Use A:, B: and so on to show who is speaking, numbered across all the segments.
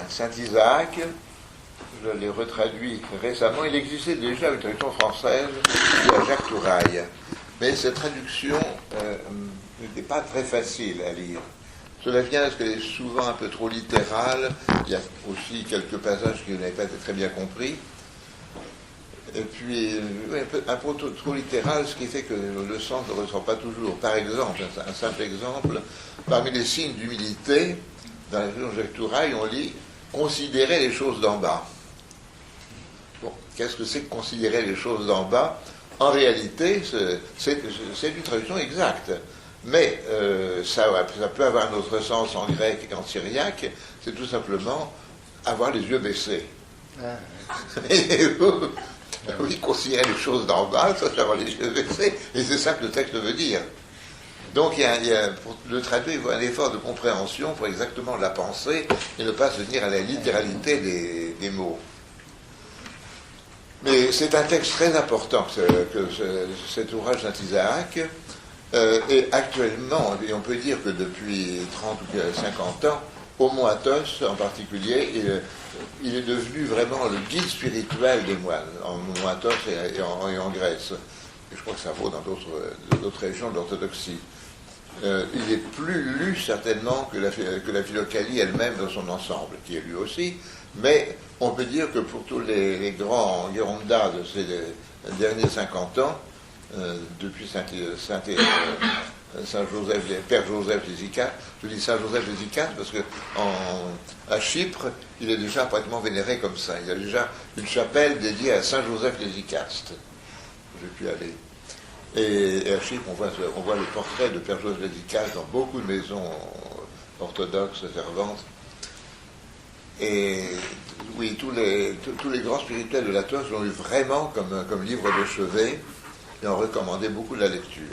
A: Saint-Isaac. Je l'ai retraduit récemment. Il existait déjà une traduction française de Jacques Touraille. Mais cette traduction n'était pas très facile à lire. Cela vient parce qu'elle est souvent un peu trop littérale. Il y a aussi quelques passages qui n'avaient pas été très bien compris. Et puis, un peu trop littéral, ce qui fait que le sens ne ressort pas toujours. Par exemple, un simple exemple, parmi les signes d'humilité, dans la traduction de Jacques Touraille, on lit « considérer les choses d'en bas ». Bon, qu'est-ce que c'est que considérer les choses d'en bas? En réalité, c'est une traduction exacte. Mais ça peut avoir un autre sens en grec et en syriaque, c'est tout simplement avoir les yeux baissés. Oui, considérer les choses d'en bas, ça c'est avoir les yeux baissés, et c'est ça que le texte veut dire. Donc pour le traduire, il faut un effort de compréhension pour exactement la pensée et ne pas se tenir à la littéralité des mots. Mais c'est un texte très important que cet ouvrage Saint-Isaac. Et actuellement, et on peut dire que depuis 30 ou 50 ans, Homo Athos en particulier, il est devenu vraiment le guide spirituel des moines, en Homo Athos et en Grèce. Et je crois que ça vaut dans d'autres régions de l'orthodoxie. Il est plus lu certainement que la Philokalie elle-même dans son ensemble, qui est lu aussi, mais on peut dire que pour tous les grands Gerondas de ces derniers 50 ans, depuis Saint-Joseph, Père Joseph Lésicaste, je dis Saint-Joseph Lésicaste parce que à Chypre, il est déjà pratiquement vénéré comme ça. Il y a déjà une chapelle dédiée à Saint-Joseph Lésicaste. J'ai pu aller. Et à Chypre, on voit le portrait de Père Joseph Lésicaste dans beaucoup de maisons orthodoxes ferventes. Et oui, tous les grands spirituels de l'Athos l'ont eu vraiment comme livre de chevet et ont recommandé beaucoup de la lecture.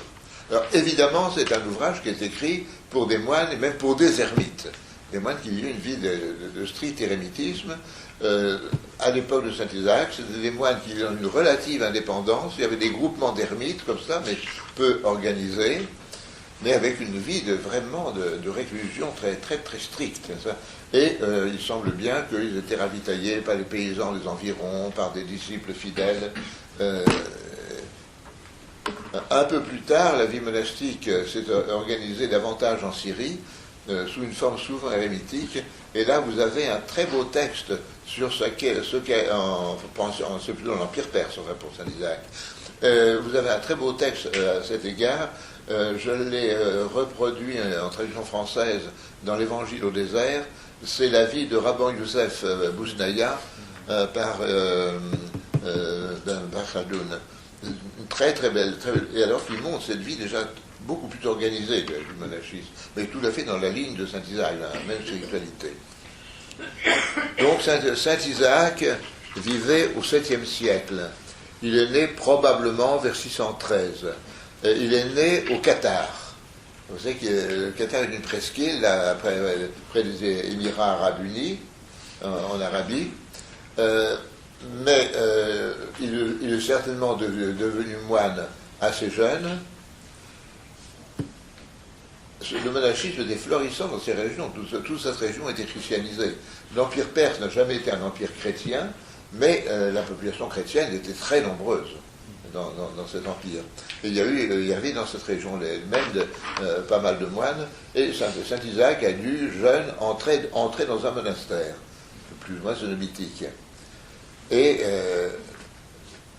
A: Alors évidemment, c'est un ouvrage qui est écrit pour des moines et même pour des ermites. Des moines qui vivaient une vie de strict érémitisme. À l'époque de Saint-Isaac, c'était des moines qui vivaient dans une relative indépendance. Il y avait des groupements d'ermites comme ça, mais peu organisés, mais avec une vie vraiment de réclusion très, très, très stricte. Et il semble bien qu'ils étaient ravitaillés par les paysans des environs, par des disciples fidèles. Un peu plus tard, la vie monastique s'est organisée davantage en Syrie, sous une forme souvent érémitique, et là vous avez un très beau texte sur ce qu'est c'est plutôt l'Empire perse, enfin pour Saint-Isaac. Vous avez un très beau texte à cet égard. Je l'ai reproduit en traduction française dans l'Évangile au désert. C'est la vie de Rabban Youssef Bouznaya par Khadoun. Très très belle, et alors qu'il montre cette vie déjà beaucoup plus organisée du monachisme, mais tout à fait dans la ligne de Saint-Isaac, la même spiritualité. Donc Saint-Isaac vivait au 7e siècle. Il est né probablement vers 613. Il est né au Qatar. Vous savez que le Qatar est une presqu'île là, près des Émirats arabes unis, en Arabie. Mais il est certainement devenu moine assez jeune. Le monachisme était florissant dans ces régions. Toute cette région était christianisée. L'Empire perse n'a jamais été un empire chrétien, mais la population chrétienne était très nombreuse dans cet empire. Et il y avait dans cette région même pas mal de moines, et Saint-Isaac a dû, jeune, entrer dans un monastère, plus ou moins cénobitique. Et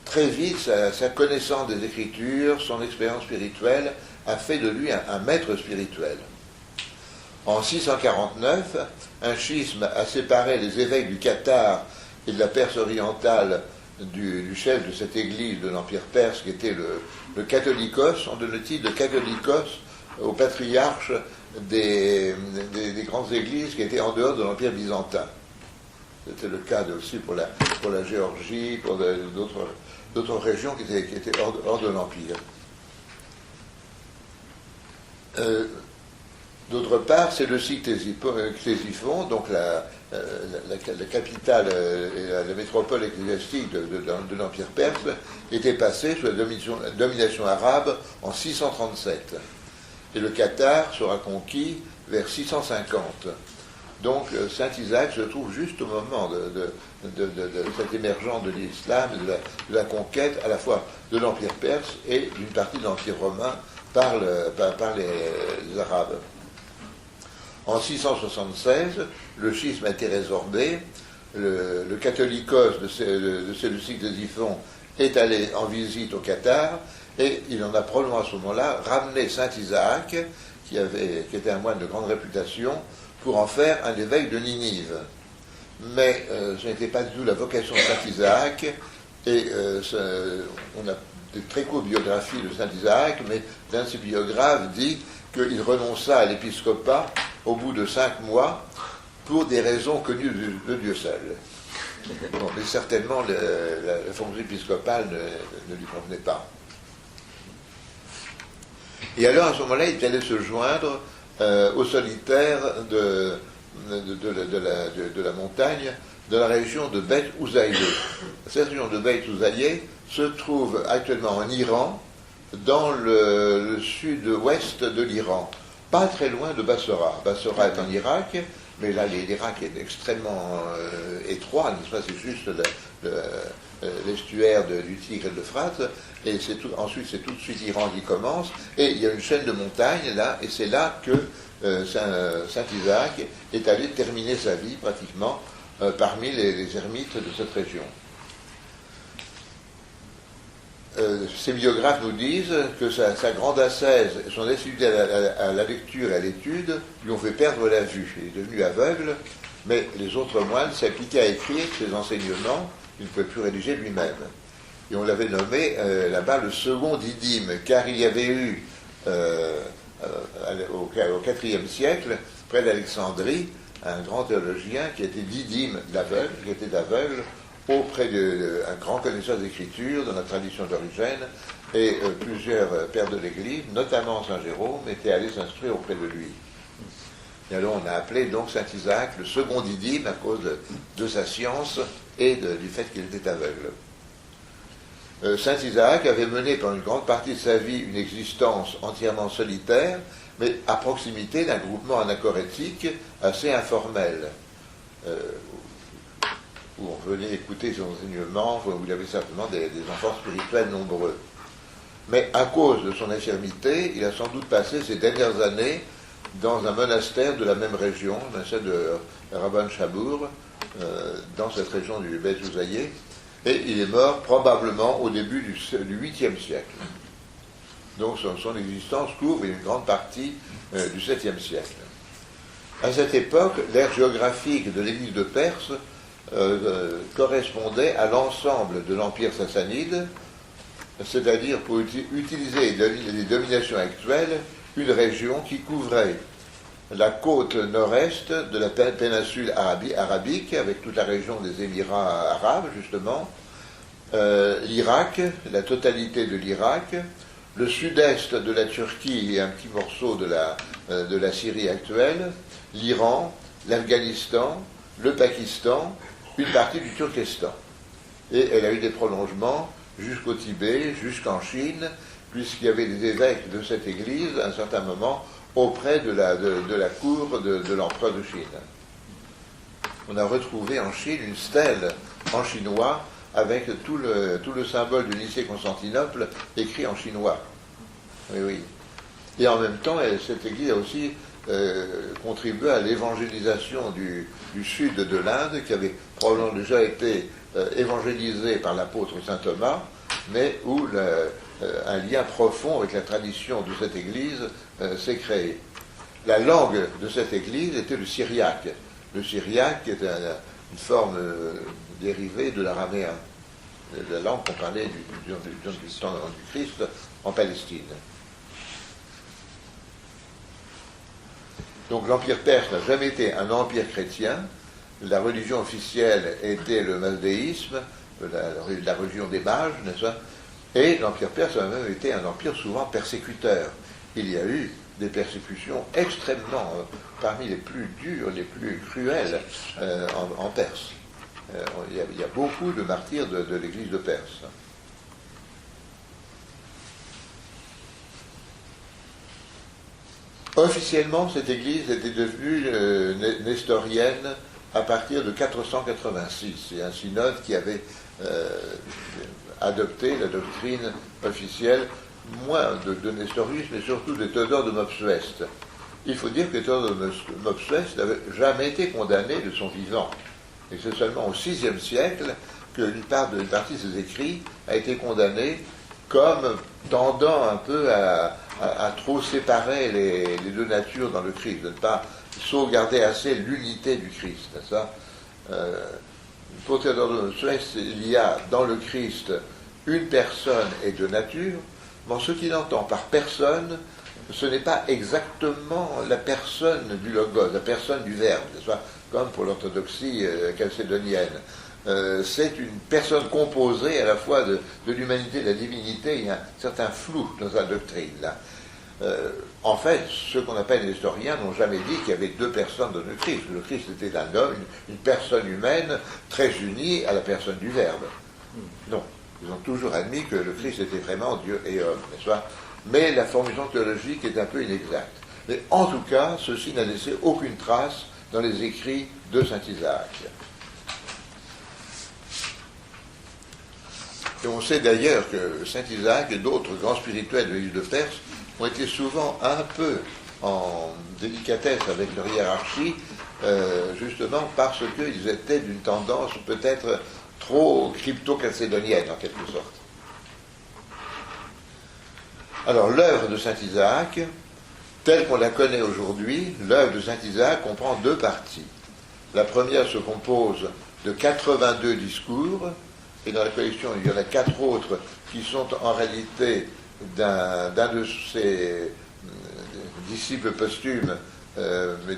A: très vite, sa connaissance des Écritures, son expérience spirituelle, a fait de lui un maître spirituel. En 649, un schisme a séparé les évêques du Qatar et de la Perse orientale du chef de cette église de l'Empire perse, qui était le catholicos. On donne le titre de catholicos au patriarche des grandes églises qui étaient en dehors de l'Empire byzantin. C'était le cas aussi pour la Géorgie, pour d'autres régions qui étaient hors de l'Empire. D'autre part, c'est le site Ctésiphon, donc la capitale et la métropole ecclésiastique de l'Empire perse, était passée sous la domination arabe en 637. Et le Qatar sera conquis vers 650. Donc Saint Isaac se trouve juste au moment de cette émergence de l'islam, de la conquête à la fois de l'Empire perse et d'une partie de l'Empire romain par les Arabes. En 676, le schisme a été résorbé, le catholicos de Séleucique de Xiphon est allé en visite au Qatar, et il en a probablement à ce moment-là ramené Saint Isaac, qui était un moine de grande réputation, pour en faire un évêque de Ninive. Mais ce n'était pas du tout la vocation de Saint Isaac, et on a de très courtes biographies de Saint Isaac, mais l'un de ses biographes dit qu'il renonça à l'épiscopat au bout de 5 mois pour des raisons connues de Dieu seul. Bon, mais certainement la fonction épiscopale ne lui convenait pas. Et alors à ce moment-là, il est allé se joindre aux solitaires de la montagne de la région de Beth Ouzaïe. Cette région de Beth Ouzaïe se trouve actuellement en Iran, dans le sud-ouest de l'Iran, pas très loin de Bassora. Bassora est en Irak, mais là l'Irak est extrêmement étroit, n'est-ce pas? C'est juste l'estuaire du Tigre et de l'Euphrate, et ensuite c'est tout de suite l'Iran qui commence, et il y a une chaîne de montagnes là, et c'est là que Saint Isaac est allé terminer sa vie pratiquement parmi les ermites de cette région. Ces biographes nous disent que sa grande ascèse et son assiduité à la lecture et à l'étude lui ont fait perdre la vue. Il est devenu aveugle, mais les autres moines s'appliquaient à écrire ses enseignements qu'il ne pouvait plus rédiger lui-même. Et on l'avait nommé là-bas le second Didyme, car il y avait eu au IVe siècle, près d'Alexandrie, un grand théologien qui était Didyme d'aveugle, qui était aveugle, auprès d'un grand connaisseur d'écriture dans la tradition d'Origène, et plusieurs pères de l'Église, notamment Saint Jérôme, étaient allés s'instruire auprès de lui. Et alors on a appelé donc Saint Isaac le second Didyme à cause de sa science et du fait qu'il était aveugle. Saint Isaac avait mené pendant une grande partie de sa vie une existence entièrement solitaire, mais à proximité d'un groupement anachorétique assez informel, où on venait écouter ses enseignements, où il y avait certainement des enfants spirituels nombreux. Mais à cause de son infirmité, il a sans doute passé ses dernières années dans un monastère de la même région, le monastère de Rabban Shabour, dans cette région du Beth Ouzaïe, et il est mort probablement au début du 8e siècle. Donc son existence couvre une grande partie du 7e siècle. À cette époque, l'ère géographique de l'Église de Perse correspondait à l'ensemble de l'Empire sassanide, c'est-à-dire, pour utiliser les dominations actuelles, une région qui couvrait la côte nord-est de la péninsule arabique, avec toute la région des Émirats arabes, justement, l'Irak, la totalité de l'Irak, le sud-est de la Turquie et un petit morceau de la Syrie actuelle, l'Iran, l'Afghanistan, le Pakistan, une partie du Turkestan. Et elle a eu des prolongements jusqu'au Tibet, jusqu'en Chine, puisqu'il y avait des évêques de cette église, à un certain moment, auprès de la cour de l'empereur de Chine. On a retrouvé en Chine une stèle en chinois avec tout le symbole du lycée Constantinople écrit en chinois. Oui, oui. Et en même temps, cette église a aussi contribué à l'évangélisation du sud de l'Inde, qui avait probablement déjà été évangélisé par l'apôtre saint Thomas, mais où un lien profond avec la tradition de cette église s'est créé. La langue de cette église était le syriaque. Le syriaque est une forme dérivée de l'araméen, la langue qu'on parlait du temps du Christ en Palestine. Donc l'Empire perse n'a jamais été un empire chrétien. La religion officielle était le mazdéisme, la religion des mages, n'est-ce pas? Et l'Empire perse a même été un empire souvent persécuteur. Il y a eu des persécutions extrêmement, parmi les plus dures, les plus cruelles en Perse. Il y a beaucoup de martyrs de l'église de Perse. Officiellement, cette église était devenue nestorienne à partir de 486. C'est un synode qui avait adopté la doctrine officielle, moins de Nestorisme, mais surtout de Théodore de Mopsueste. Il faut dire que Théodore de Mopsueste n'avait jamais été condamné de son vivant. Et c'est seulement au VIe siècle qu'une partie de ses écrits a été condamnée comme tendant un peu à trop séparer les deux natures dans le Christ, de ne pas sauvegarder assez l'unité du Christ. Ça, pour Théodore de Mopsueste, il y a dans le Christ une personne et deux natures. Bon, ce qu'il entend par personne, ce n'est pas exactement la personne du logos, la personne du verbe, comme pour l'orthodoxie chalcédonienne. C'est une personne composée à la fois de l'humanité et de la divinité. Il y a un certain flou dans sa doctrine, là. En fait, ceux qu'on appelle les historiens n'ont jamais dit qu'il y avait deux personnes dans le Christ. Le Christ était un homme, une personne humaine très unie à la personne du Verbe. Non, ils ont toujours admis que le Christ était vraiment Dieu et homme, n'est-ce pas? Mais la formulation théologique est un peu inexacte. Mais en tout cas, ceci n'a laissé aucune trace dans les écrits de saint Isaac. Et on sait d'ailleurs que saint Isaac et d'autres grands spirituels de l'île de Perse ont été souvent un peu en délicatesse avec leur hiérarchie, justement parce qu'ils étaient d'une tendance peut-être trop crypto-chalcédonienne, en quelque sorte. Alors, l'œuvre de saint Isaac, telle qu'on la connaît aujourd'hui, l'œuvre de saint Isaac comprend deux parties. La première se compose de 82 discours, et dans la collection, il y en a 4 autres qui sont en réalité d'un de ses disciples posthumes, mais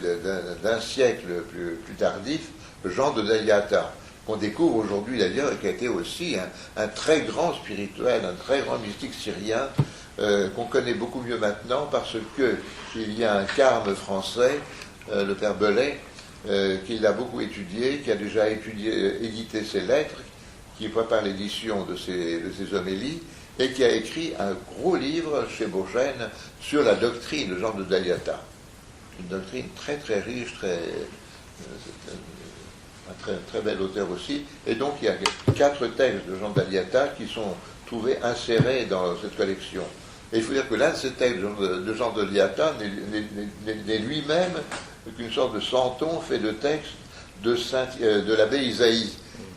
A: d'un siècle plus tardif, Jean de Daliata, qu'on découvre aujourd'hui d'ailleurs, et qui a été aussi un très grand spirituel, un très grand mystique syrien, qu'on connaît beaucoup mieux maintenant parce qu'il y a un carme français, le père Belay, qui l'a beaucoup étudié, qui a déjà édité ses lettres, qui prépare l'édition de ses homélies, et qui a écrit un gros livre chez Beauchesne sur la doctrine de Jean de Daliata. Une doctrine très très riche, un très bel auteur aussi. Et donc il y a 4 textes de Jean de Daliata qui sont trouvés insérés dans cette collection. Et il faut dire que l'un de ces textes de Jean de Daliata n'est lui-même qu'une sorte de centon fait de textes de l'abbé Isaïe,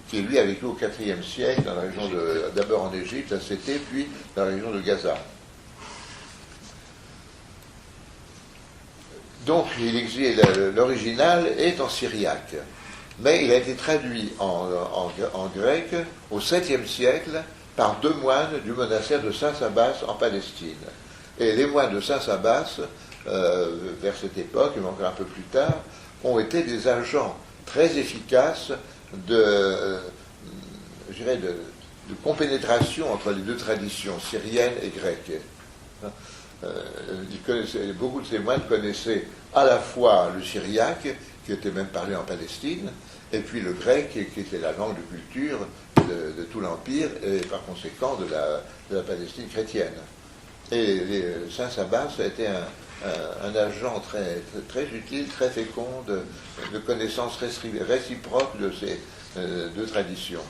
A: qui lui a vécu au IVe siècle, dans la région d'abord en Égypte, à Sété, puis dans la région de Gaza. Donc, l'original est en syriaque, mais il a été traduit en grec au 7e siècle par 2 moines du monastère de Saint-Sabas en Palestine. Et les moines de Saint-Sabas, vers cette époque, mais encore un peu plus tard, ont été des agents très efficaces de compénétration entre les deux traditions, syrienne et grecque. Beaucoup de ces moines connaissaient à la fois le syriaque, qui était même parlé en Palestine, et puis le grec, qui était la langue de culture de tout l'Empire, et par conséquent de la Palestine chrétienne. Et Saint Sabas a été un agent très, très utile, très fécond de connaissances réciproques de ces deux traditions.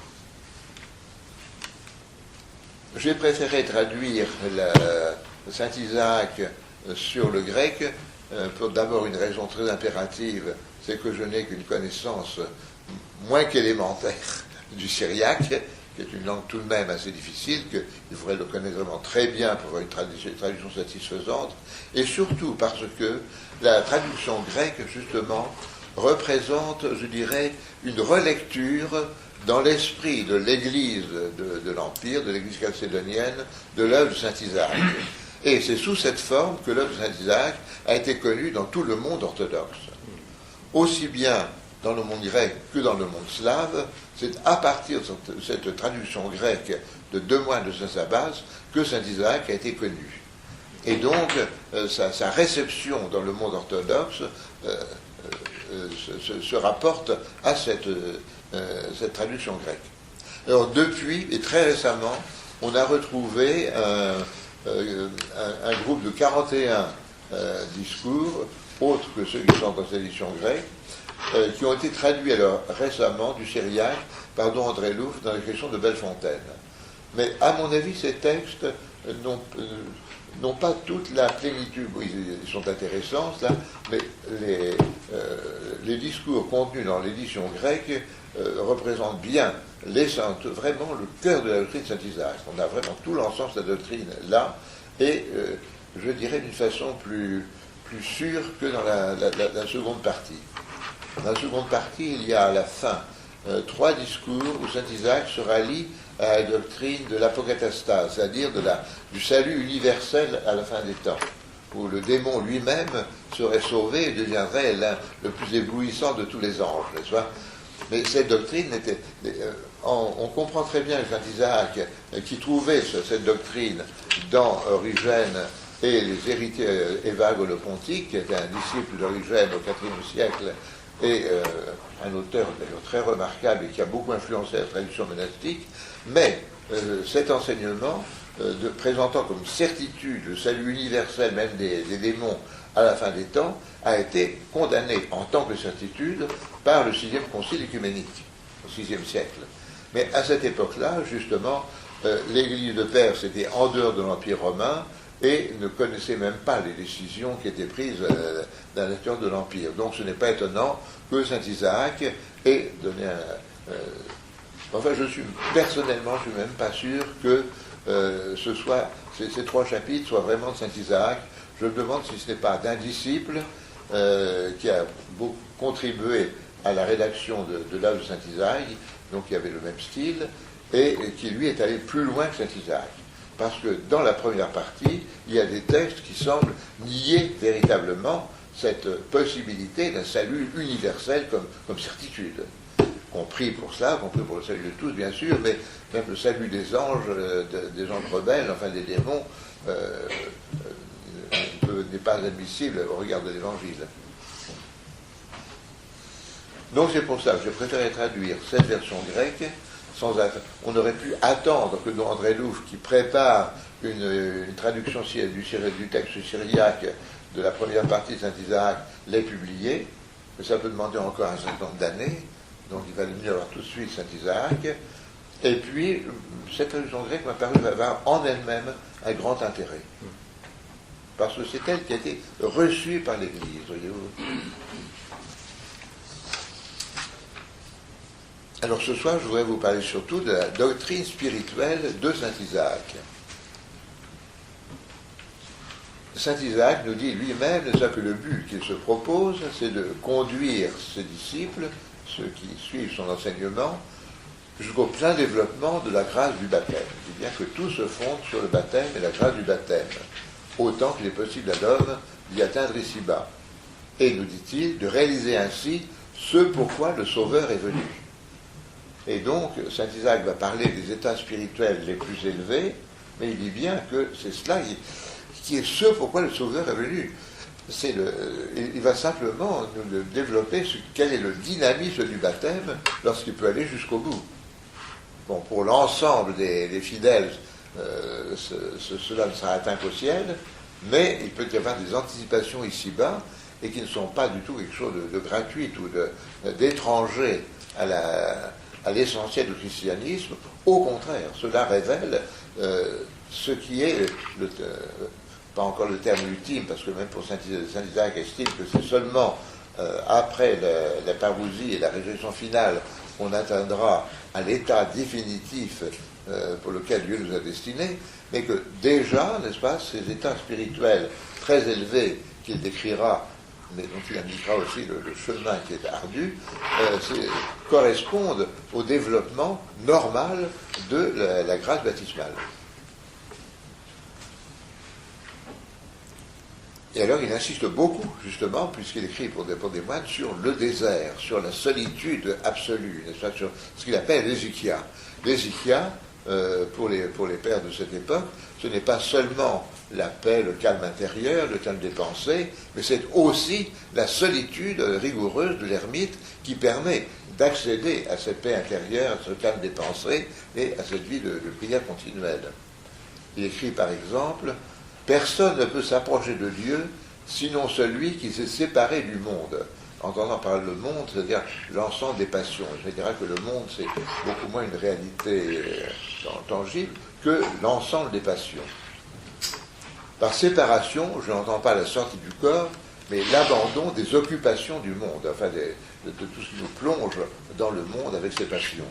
A: J'ai préféré traduire Saint Isaac sur le grec pour d'abord une raison très impérative, c'est que je n'ai qu'une connaissance moins qu'élémentaire du syriaque, qui est une langue tout de même assez difficile, qu'il faudrait le connaître vraiment très bien pour avoir une traduction satisfaisante, et surtout parce que la traduction grecque, justement, représente, je dirais, une relecture dans l'esprit de l'Église de l'Empire, de l'Église chalcédonienne, de l'œuvre de saint Isaac. Et c'est sous cette forme que l'œuvre de saint Isaac a été connue dans tout le monde orthodoxe. Aussi bien dans le monde grec que dans le monde slave, c'est à partir de cette traduction grecque de 2 moines de Saint-Sabas que saint Isaac a été connu. Et donc, sa réception dans le monde orthodoxe se rapporte à cette traduction grecque. Alors, depuis, et très récemment, on a retrouvé un groupe de 41 discours, autres que ceux qui sont dans cette édition grecque, qui ont été traduits alors récemment du syriaque par don André Louf dans les questions de Bellefontaine. Mais à mon avis, ces textes n'ont pas toute la plénitude. Oui, ils sont intéressants, là, mais les discours contenus dans l'édition grecque représentent bien vraiment le cœur de la doctrine de saint Isaac. On a vraiment tout l'ensemble de la doctrine là, et je dirais d'une façon plus sûre que dans la seconde partie. Dans la seconde partie, il y a à la fin 3 discours où saint Isaac se rallie à la doctrine de l'apokatastase, c'est-à-dire du salut universel à la fin des temps, où le démon lui-même serait sauvé et deviendrait le plus éblouissant de tous les anges, n'est-ce pas? Mais cette doctrine on comprend très bien que saint Isaac, qui trouvait cette doctrine dans Origène et les héritiers Évagre le Pontique, qui était un disciple d'Origène au IVe siècle, et un auteur d'ailleurs très remarquable et qui a beaucoup influencé la tradition monastique, mais cet enseignement, présentant comme certitude le salut universel même des démons à la fin des temps, a été condamné en tant que certitude par le 6e concile œcuménique, au 6e siècle. Mais à cette époque-là, justement, l'Église de Perse était en dehors de l'Empire romain et ne connaissait même pas les décisions qui étaient prises dans l'intérieur de l'Empire. Donc ce n'est pas étonnant que saint Isaac ait donné enfin, personnellement, je ne suis même pas sûr que ces 3 chapitres soient vraiment de saint Isaac. Je me demande si ce n'est pas d'un disciple qui a beaucoup contribué à la rédaction de l'œuvre de saint Isaac, donc qui avait le même style, et qui lui est allé plus loin que saint Isaac. Parce que dans la première partie, il y a des textes qui semblent nier véritablement cette possibilité d'un salut universel comme certitude. Compris pour cela, compris pour le salut de tous, bien sûr, mais même le salut des anges rebelles, enfin des démons, n'est pas admissible au regard de l'Évangile. Donc c'est pour ça que j'ai préféré traduire cette version grecque. On aurait pu attendre que don André Louf, qui prépare une traduction du texte syriaque de la première partie de saint Isaac, l'ait publié, mais ça peut demander encore un certain nombre d'années, donc il va mieux avoir tout de suite saint Isaac. Et puis, cette traduction grecque m'a paru avoir en elle-même un grand intérêt, parce que c'est elle qui a été reçue par l'Église, voyez-vous. Alors ce soir, je voudrais vous parler surtout de la doctrine spirituelle de saint Isaac. Saint Isaac nous dit lui-même que le but qu'il se propose, c'est de conduire ses disciples, ceux qui suivent son enseignement, jusqu'au plein développement de la grâce du baptême. Il dit bien que tout se fonde sur le baptême et la grâce du baptême, autant qu'il est possible à l'homme d'y atteindre ici-bas. Et, nous dit-il, de réaliser ainsi ce pourquoi le Sauveur est venu. Et donc, saint Isaac va parler des états spirituels les plus élevés, mais il dit bien que c'est cela qui est ce pourquoi le Sauveur est venu. Il va simplement nous développer quel est le dynamisme du baptême lorsqu'il peut aller jusqu'au bout. Bon, pour l'ensemble des fidèles, cela ne sera atteint qu'au ciel, mais il peut y avoir des anticipations ici-bas, et qui ne sont pas du tout quelque chose de gratuit ou d'étranger à l'essentiel du christianisme. Au contraire, cela révèle ce qui est, pas encore le terme ultime, parce que même pour saint Isaac estime que c'est seulement après la parousie et la résurrection finale qu'on atteindra à l'état définitif pour lequel Dieu nous a destinés, mais que déjà, n'est-ce pas, ces états spirituels très élevés qu'il décrira, mais dont il indiquera aussi le chemin qui est ardu, correspondent au développement normal de la grâce baptismale. Et alors il insiste beaucoup, justement, puisqu'il écrit pour des moines, sur le désert, sur la solitude absolue, n'est-ce pas, sur ce qu'il appelle l'hésychia. L'hésychia, pour les pères de cette époque, ce n'est pas seulement la paix, le calme intérieur, le calme des pensées, mais c'est aussi la solitude rigoureuse de l'ermite qui permet d'accéder à cette paix intérieure, à ce calme des pensées et à cette vie de prière continuelle. Il écrit par exemple: « Personne ne peut s'approcher de Dieu sinon celui qui s'est séparé du monde. Entendant par le monde, c'est-à-dire l'ensemble des passions. Je dirais que le monde, c'est beaucoup moins une réalité tangible que l'ensemble des passions. Par séparation, je n'entends pas la sortie du corps, mais l'abandon des occupations du monde, enfin de tout ce qui nous plonge dans le monde avec ses passions.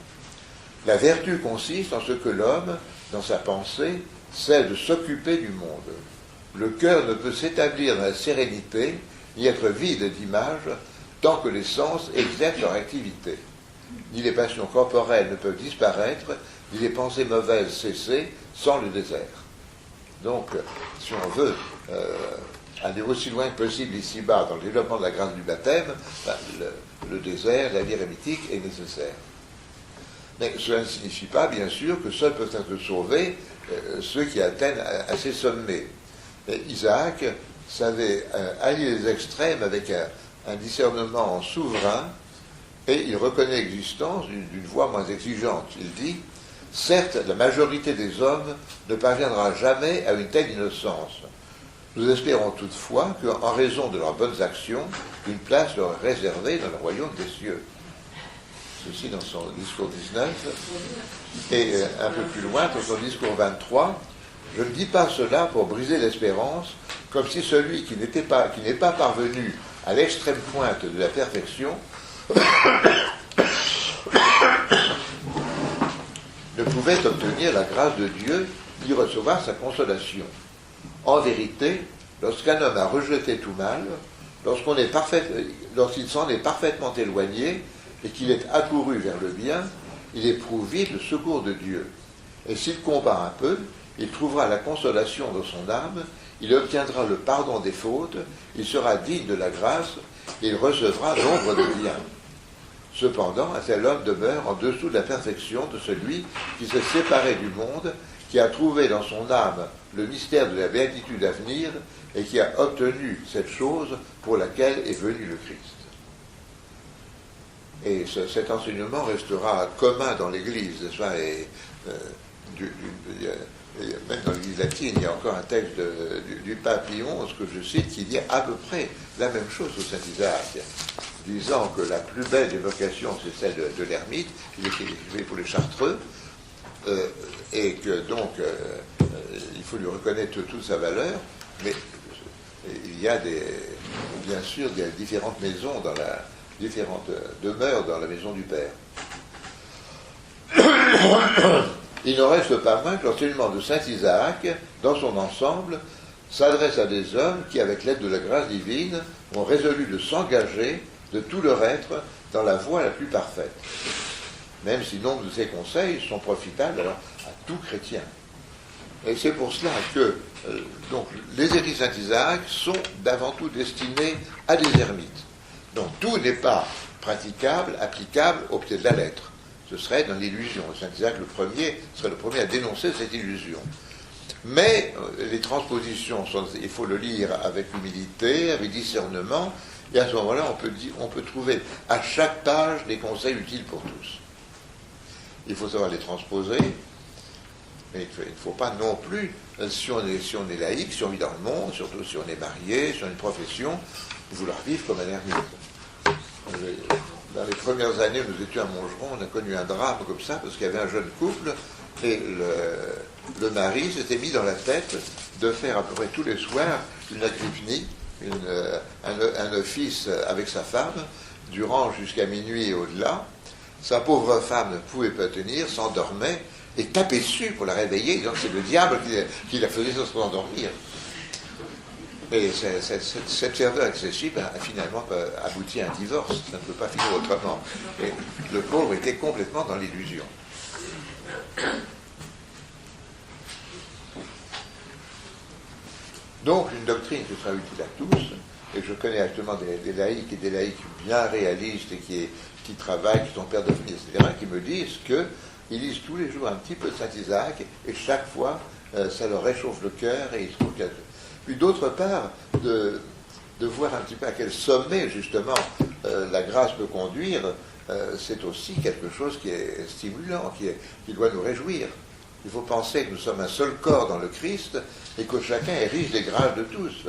A: La vertu consiste en ce que l'homme, dans sa pensée, sait de s'occuper du monde. Le cœur ne peut s'établir dans la sérénité, ni être vide d'images, tant que les sens exercent leur activité. Ni les passions corporelles ne peuvent disparaître, ni les pensées mauvaises cesser sans le désert. Donc, si on veut aller aussi loin que possible ici-bas dans le développement de la grâce du baptême, le désert, la vie ermitique est nécessaire. Mais cela ne signifie pas, bien sûr, que seuls peuvent être sauvés ceux qui atteignent à ces sommets. Et Isaac savait allier les extrêmes avec un discernement souverain, et il reconnaît l'existence d'une voie moins exigeante. Il dit « Certes, la majorité des hommes ne parviendra jamais à une telle innocence. Nous espérons toutefois qu'en raison de leurs bonnes actions, une place leur est réservée dans le royaume des cieux. » Ceci dans son discours 19. Et un peu plus loin, dans son discours 23, « Je ne dis pas cela pour briser l'espérance, comme si celui qui n'est pas parvenu à l'extrême pointe de la perfection ne pouvait obtenir la grâce de Dieu ni recevoir sa consolation. En vérité, lorsqu'un homme a rejeté tout mal, lorsqu'il s'en est parfaitement éloigné et qu'il est accouru vers le bien, il éprouve vite le secours de Dieu. Et s'il combat un peu, il trouvera la consolation dans son âme, il obtiendra le pardon des fautes, il sera digne de la grâce, et il recevra nombre de biens. Cependant, un tel homme demeure en dessous de la perfection de celui qui s'est séparé du monde, qui a trouvé dans son âme le mystère de la béatitude à venir, et qui a obtenu cette chose pour laquelle est venu le Christ. Et cet enseignement restera commun dans l'Église, n'est-ce pas, et même dans l'Église latine, il y a encore un texte du pape Léon, ce que je cite, qui dit à peu près la même chose au Saint Isaac, disant que la plus belle des vocations, c'est celle de l'ermite, il écrivait pour les Chartreux, et que donc il faut lui reconnaître toute sa valeur, mais il y a bien sûr il y a différentes maisons, différentes demeures dans la maison du Père. Il n'en reste pas moins que l'enseignement de saint Isaac, dans son ensemble, s'adresse à des hommes qui, avec l'aide de la grâce divine, ont résolu de s'engager de tout leur être dans la voie la plus parfaite. Même si nombre de ces conseils sont profitables alors à tout chrétien. Et c'est pour cela que donc, les écrits de saint Isaac sont d'avant tout destinés à des ermites. Donc tout n'est pas praticable, applicable au pied de la lettre. Ce serait dans l'illusion. Saint Isaac serait le premier à dénoncer cette illusion. Mais les transpositions, il faut le lire avec humilité, avec discernement, et à ce moment-là, on peut trouver à chaque page des conseils utiles pour tous. Il faut savoir les transposer, mais il ne faut pas non plus, si on est laïque, si on vit dans le monde, surtout si on est marié, si on a une profession, vouloir vivre comme un ermite. Dans les premières années où nous étions à Montgeron, on a connu un drame comme ça, parce qu'il y avait un jeune couple, et le mari s'était mis dans la tête de faire à peu près tous les soirs une agryphnie, un office avec sa femme, durant jusqu'à minuit et au-delà. Sa pauvre femme ne pouvait pas tenir, s'endormait, et tapait dessus pour la réveiller, donc c'est le diable qui la faisait s'endormir. Et cette ferveur excessive a finalement abouti à un divorce. Ça ne peut pas finir autrement. Et le pauvre était complètement dans l'illusion. Donc, une doctrine qui sera utile à tous, et je connais actuellement des laïcs et des laïcs bien réalistes et qui travaillent, qui sont pères de famille, etc., qui me disent qu'ils lisent tous les jours un petit peu de saint Isaac, et chaque fois, ça leur réchauffe le cœur, et ils trouvent quelque chose. Puis d'autre part, de voir un petit peu à quel sommet, justement, la grâce peut conduire, c'est aussi quelque chose qui est stimulant, qui doit nous réjouir. Il faut penser que nous sommes un seul corps dans le Christ, et que chacun est riche des grâces de tous.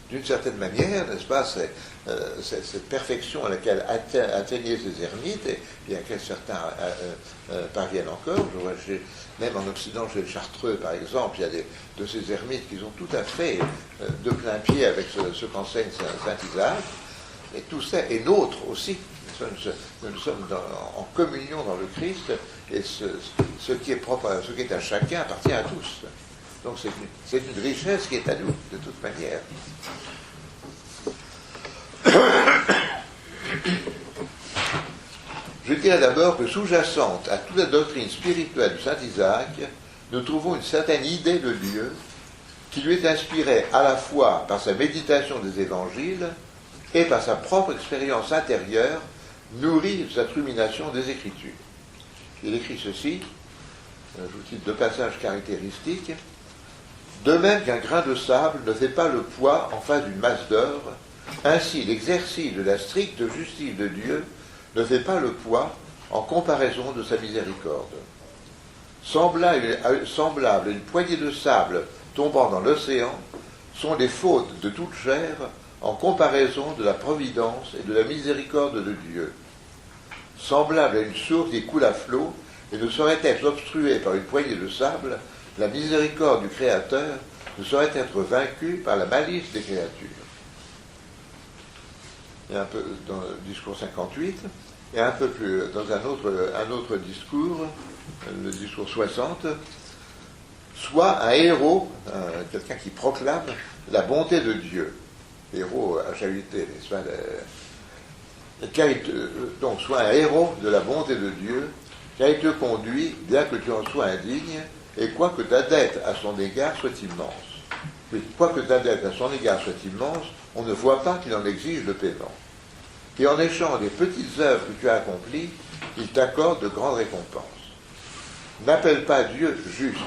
A: d'une certaine manière, n'est-ce pas, cette perfection à laquelle atteignaient ces ermites, et à laquelle certains parviennent encore. Je vois, même en Occident, chez les Chartreux, par exemple, il y a de ces ermites qui sont tout à fait de plein pied avec ce qu'enseigne saint Isaac, et tout ça est nôtre aussi. Nous sommes en communion dans le Christ, et ce qui est propre, ce qui est à chacun appartient à tous. Donc c'est une richesse qui est à nous, de toute manière. Je dirais d'abord que sous-jacente à toute la doctrine spirituelle du saint Isaac, nous trouvons une certaine idée de Dieu qui lui est inspirée à la fois par sa méditation des évangiles et par sa propre expérience intérieure, nourrie de sa rumination des Écritures. Il écrit ceci, je vous cite deux passages caractéristiques. De même qu'un grain de sable ne fait pas le poids en face d'une masse d'or, ainsi l'exercice de la stricte justice de Dieu ne fait pas le poids en comparaison de sa miséricorde. Semblable à une poignée de sable tombant dans l'océan, sont les fautes de toute chair en comparaison de la providence et de la miséricorde de Dieu. Semblable à une source qui coule à flot et ne saurait être obstruée par une poignée de sable, la miséricorde du Créateur ne saurait être vaincue par la malice des créatures. Et un peu dans le discours 58, et un peu plus dans un autre discours, le discours 60, soit un héros, quelqu'un qui proclame la bonté de Dieu. Héros à chahuter, n'est-ce pas, donc soit un héros de la bonté de Dieu, car il te conduit, bien que tu en sois indigne, et quoique ta dette à son égard soit immense. Oui, quoique ta dette à son égard soit immense, on ne voit pas qu'il en exige le paiement. Et en échange des petites œuvres que tu as accomplies, il t'accorde de grandes récompenses. N'appelle pas Dieu juste,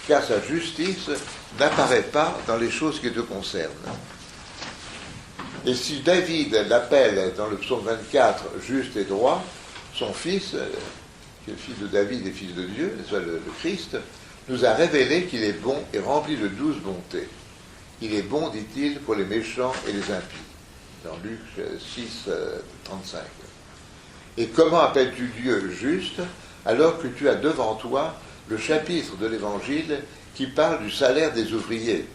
A: car sa justice n'apparaît pas dans les choses qui te concernent. Et si David l'appelle dans le psaume 24 juste et droit, son fils, qui est le fils de David et fils de Dieu, le Christ, nous a révélé qu'il est bon et rempli de douce bonté. Il est bon, dit-il, pour les méchants et les impies. Dans Luc 6, 35. Et comment appelles-tu Dieu juste, alors que tu as devant toi le chapitre de l'Évangile qui parle du salaire des ouvriers?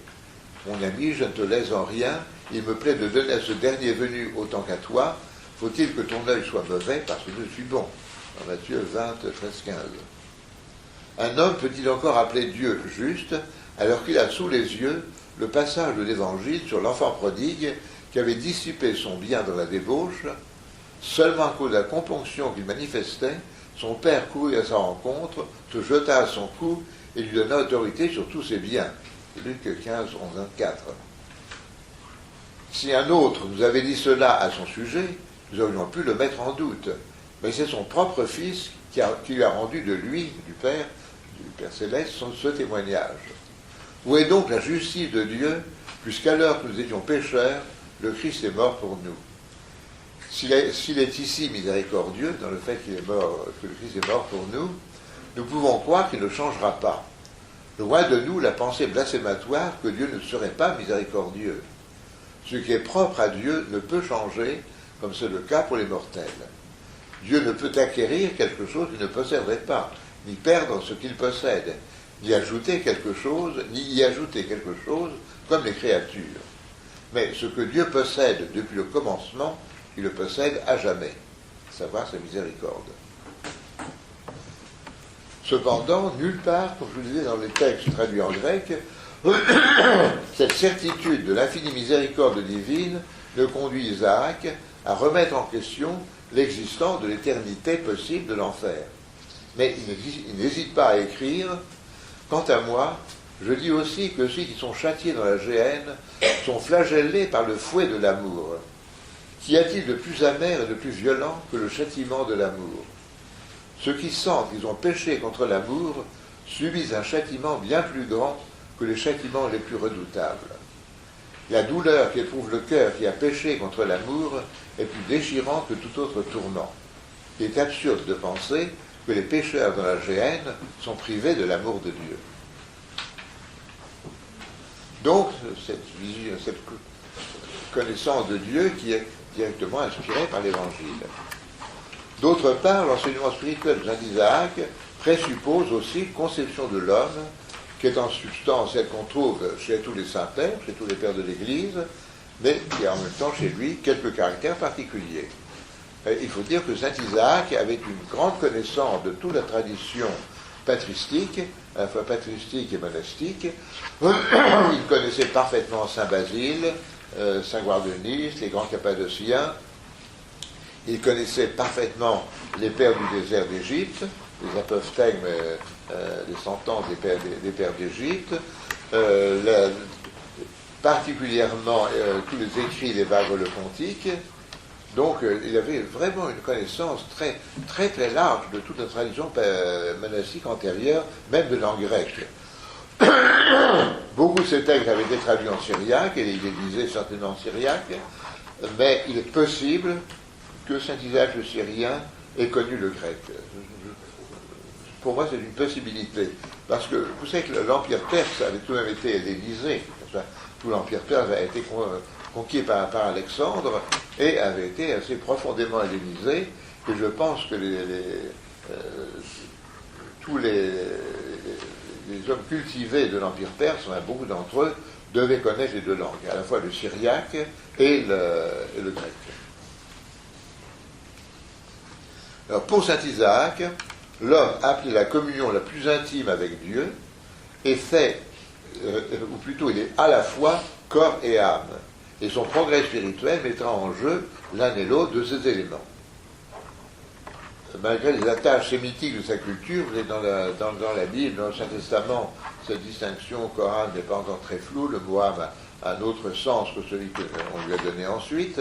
A: Mon ami, je ne te laisse en rien, il me plaît de donner à ce dernier venu autant qu'à toi, faut-il que ton œil soit mauvais parce que je suis bon. Dans Matthieu 20, 13, 15. Un homme peut-il encore appeler Dieu juste, alors qu'il a sous les yeux le passage de l'Évangile sur l'enfant prodigue qui avait dissipé son bien dans la débauche? Seulement à cause de la componction qu'il manifestait, son père courut à sa rencontre, se jeta à son cou et lui donna autorité sur tous ses biens. Luc 15, 11, 24. Si un autre nous avait dit cela à son sujet, nous aurions pu le mettre en doute. Mais c'est son propre fils qui lui a rendu de lui, du Père Céleste, ce témoignage. Où est donc la justice de Dieu, puisqu'à l'heure que nous étions pécheurs, le Christ est mort pour nous? S'il est ici miséricordieux, dans le fait qu'il est mort, que le Christ est mort pour nous, nous pouvons croire qu'il ne changera pas. Loin de nous la pensée blasphématoire que Dieu ne serait pas miséricordieux. Ce qui est propre à Dieu ne peut changer, comme c'est le cas pour les mortels. Dieu ne peut acquérir quelque chose qu'il ne posséderait pas, ni perdre ce qu'il possède, ni ajouter quelque chose, ni y ajouter quelque chose, comme les créatures. Mais ce que Dieu possède depuis le commencement, il le possède à jamais, à savoir sa miséricorde. Cependant, nulle part, comme je vous disais dans les textes traduits en grec, cette certitude de l'infinie miséricorde divine ne conduit Isaac à remettre en question l'existence de l'éternité possible de l'enfer. Mais il n'hésite pas à écrire « Quant à moi, je dis aussi que ceux qui sont châtiés dans la géhenne sont flagellés par le fouet de l'amour. Qu'y a-t-il de plus amer et de plus violent que le châtiment de l'amour? Ceux qui sentent qu'ils ont péché contre l'amour subissent un châtiment bien plus grand que les châtiments les plus redoutables. La douleur qu'éprouve le cœur qui a péché contre l'amour est plus déchirante que tout autre tourment. Il est absurde de penser que les pécheurs dans la géhenne sont privés de l'amour de Dieu. Donc, connaissance de Dieu qui est directement inspirée par l'Évangile. D'autre part, l'enseignement spirituel de Saint Isaac présuppose aussi une conception de l'homme qui est en substance celle qu'on trouve chez tous les saints-pères, chez tous les pères de l'Église, mais qui a en même temps chez lui quelques caractères particuliers. Il faut dire que Saint Isaac avait une grande connaissance de toute la tradition patristique, à la fois patristique et monastique. Il connaissait parfaitement Saint Basile, Saint Guardenis, les grands Cappadociens. Il connaissait parfaitement les pères du désert d'Égypte, les apophthegmes, les sentences des pères d'Égypte, particulièrement tous les écrits des Vagres-le-Pontiques. Donc il avait vraiment une connaissance très, très, très large de toute la tradition monastique antérieure, même de langue grecque. Beaucoup de ces textes avaient été traduits en syriaque, et il les lisait certainement en syriaque, mais il est possible que Saint Isaac le Syrien ait connu le grec. Pour moi, c'est une possibilité. Parce que vous savez que l'Empire perse avait tout de même été hellénisé. Tout l'Empire perse a été conquis par Alexandre et avait été assez profondément hellénisé. Et je pense que tous les hommes cultivés de l'Empire perse, beaucoup d'entre eux, devaient connaître les deux langues, à la fois le syriaque et le grec. Alors, pour Saint Isaac, l'homme appelé la communion la plus intime avec Dieu est fait, ou plutôt il est à la fois corps et âme. Et son progrès spirituel mettra en jeu l'un et l'autre de ces éléments. Malgré les attaches sémitiques de sa culture, vous êtes dans la Bible, dans l'Ancien Testament, cette distinction au Coran n'est pas encore très floue, le mot âme a un autre sens que celui qu'on lui a donné ensuite.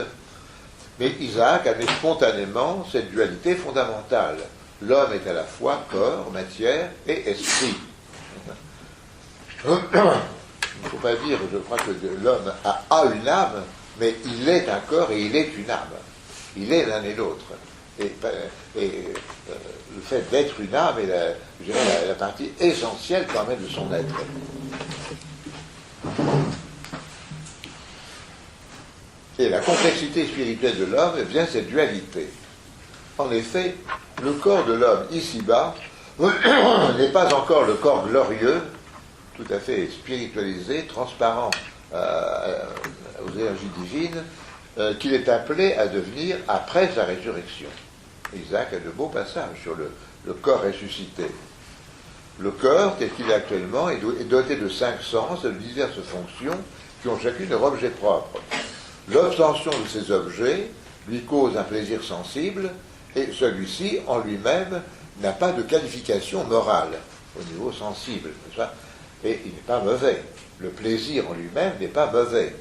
A: Mais Isaac admet spontanément cette dualité fondamentale. L'homme est à la fois corps, matière et esprit. Il ne faut pas dire, je crois que l'homme a une âme, mais il est un corps et il est une âme. Il est l'un et l'autre. Et le fait d'être une âme est la partie essentielle quand même de son être. Et la complexité spirituelle de l'homme vient de cette dualité. En effet, le corps de l'homme ici-bas n'est pas encore le corps glorieux, tout à fait spiritualisé, transparent aux énergies divines, qu'il est appelé à devenir après sa résurrection. Isaac a de beaux passages sur le corps ressuscité. Le corps, tel qu'il est actuellement, est doté de 5 sens, de diverses fonctions, qui ont chacune leur objet propre. L'obtention de ces objets lui cause un plaisir sensible, et celui-ci, en lui-même, n'a pas de qualification morale, au niveau sensible, n'est-ce pas ? Et il n'est pas mauvais. Le plaisir en lui-même n'est pas mauvais.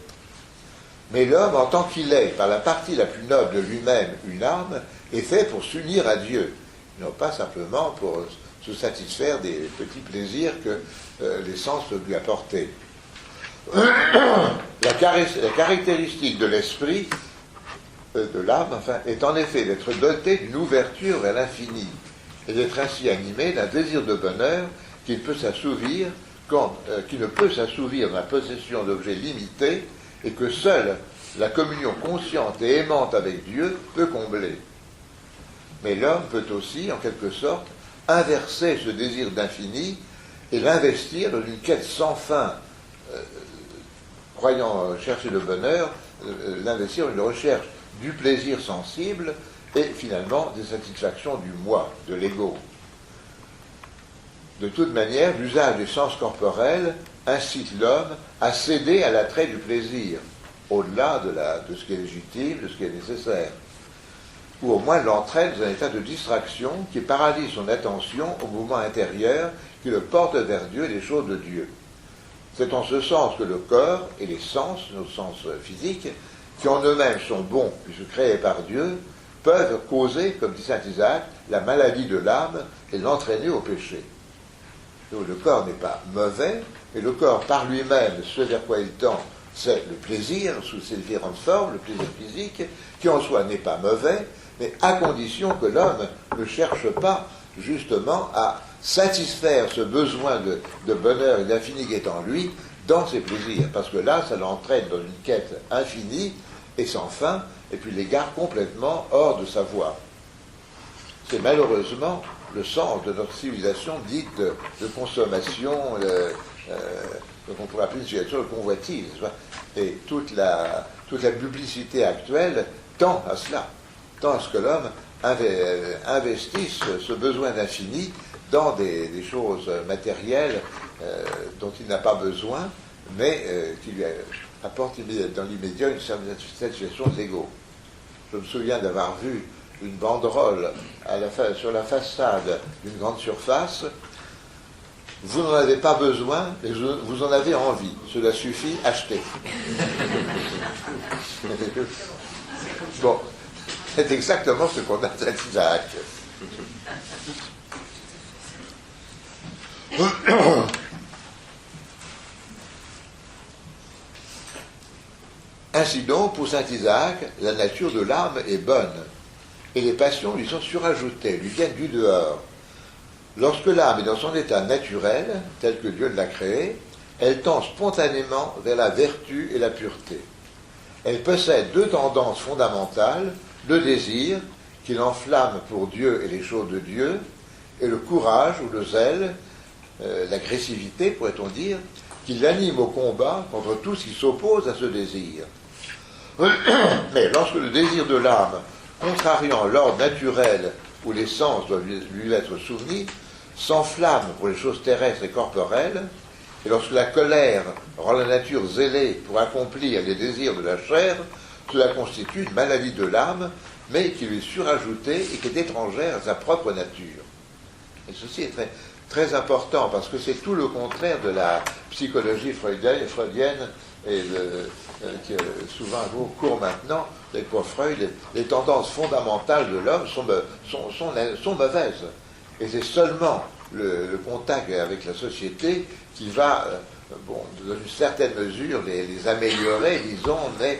A: Mais l'homme, en tant qu'il est, par la partie la plus noble de lui-même, une âme, est fait pour s'unir à Dieu, non pas simplement pour se satisfaire des petits plaisirs que les sens peuvent lui apporter. La caractéristique de l'esprit, de l'âme, enfin, est en effet d'être doté d'une ouverture vers l'infini et d'être ainsi animé d'un désir de bonheur qui ne peut s'assouvir dans la possession d'objets limités et que seule la communion consciente et aimante avec Dieu peut combler. Mais l'homme peut aussi, en quelque sorte, inverser ce désir d'infini et l'investir dans une quête sans fin, croyant chercher le bonheur, l'investir dans une recherche du plaisir sensible et finalement des satisfactions du moi, de l'ego. De toute manière, l'usage des sens corporels incite l'homme à céder à l'attrait du plaisir, au-delà de ce qui est légitime, de ce qui est nécessaire, ou au moins l'entraîne dans un état de distraction qui paralyse son attention au mouvement intérieur qui le porte vers Dieu et les choses de Dieu. C'est en ce sens que le corps et les sens, nos sens physiques, qui en eux-mêmes sont bons puisque créés par Dieu, peuvent causer, comme dit saint Isaac, la maladie de l'âme et l'entraîner au péché. Donc le corps n'est pas mauvais, mais le corps par lui-même, ce vers quoi il tend, c'est le plaisir sous ses différentes formes, le plaisir physique, qui en soi n'est pas mauvais, mais à condition que l'homme ne cherche pas justement à satisfaire ce besoin de bonheur et d'infini qui est en lui dans ses plaisirs, parce que là, ça l'entraîne dans une quête infinie et sans fin, et puis l'égare complètement hors de sa voie. C'est malheureusement le sens de notre civilisation dite de consommation, qu'on pourrait appeler une civilisation de convoitise. Et toute la publicité actuelle tend à cela, tend à ce que l'homme investisse ce besoin d'infini dans des choses matérielles dont il n'a pas besoin, mais qui lui apportent dans l'immédiat une certaine satisfaction de l'ego. Je me souviens d'avoir vu une banderole sur la façade d'une grande surface. Vous n'en avez pas besoin, mais vous en avez envie. Cela suffit, achetez. Bon, c'est exactement ce qu'on a à Saint-Isaac. Ainsi donc, pour saint Isaac, la nature de l'âme est bonne, et les passions lui sont surajoutées, lui viennent du dehors. Lorsque l'âme est dans son état naturel, tel que Dieu l'a créé, elle tend spontanément vers la vertu et la pureté. Elle possède deux tendances fondamentales, le désir, qui l'enflamme pour Dieu et les choses de Dieu, et le courage ou le zèle, l'agressivité, pourrait-on dire, qui l'anime au combat contre tout ce qui s'oppose à ce désir. Mais lorsque le désir de l'âme, contrariant l'ordre naturel où les sens doivent lui être soumis, s'enflamme pour les choses terrestres et corporelles, et lorsque la colère rend la nature zélée pour accomplir les désirs de la chair, cela constitue une maladie de l'âme, mais qui lui est surajoutée et qui est étrangère à sa propre nature. Et ceci est très, très important, parce que c'est tout le contraire de la psychologie freudienne et qui est souvent un gros cours maintenant, avec pour Freud, les tendances fondamentales de l'homme sont mauvaises. Et c'est seulement le contact avec la société qui va, dans une certaine mesure, les améliorer, disons, mais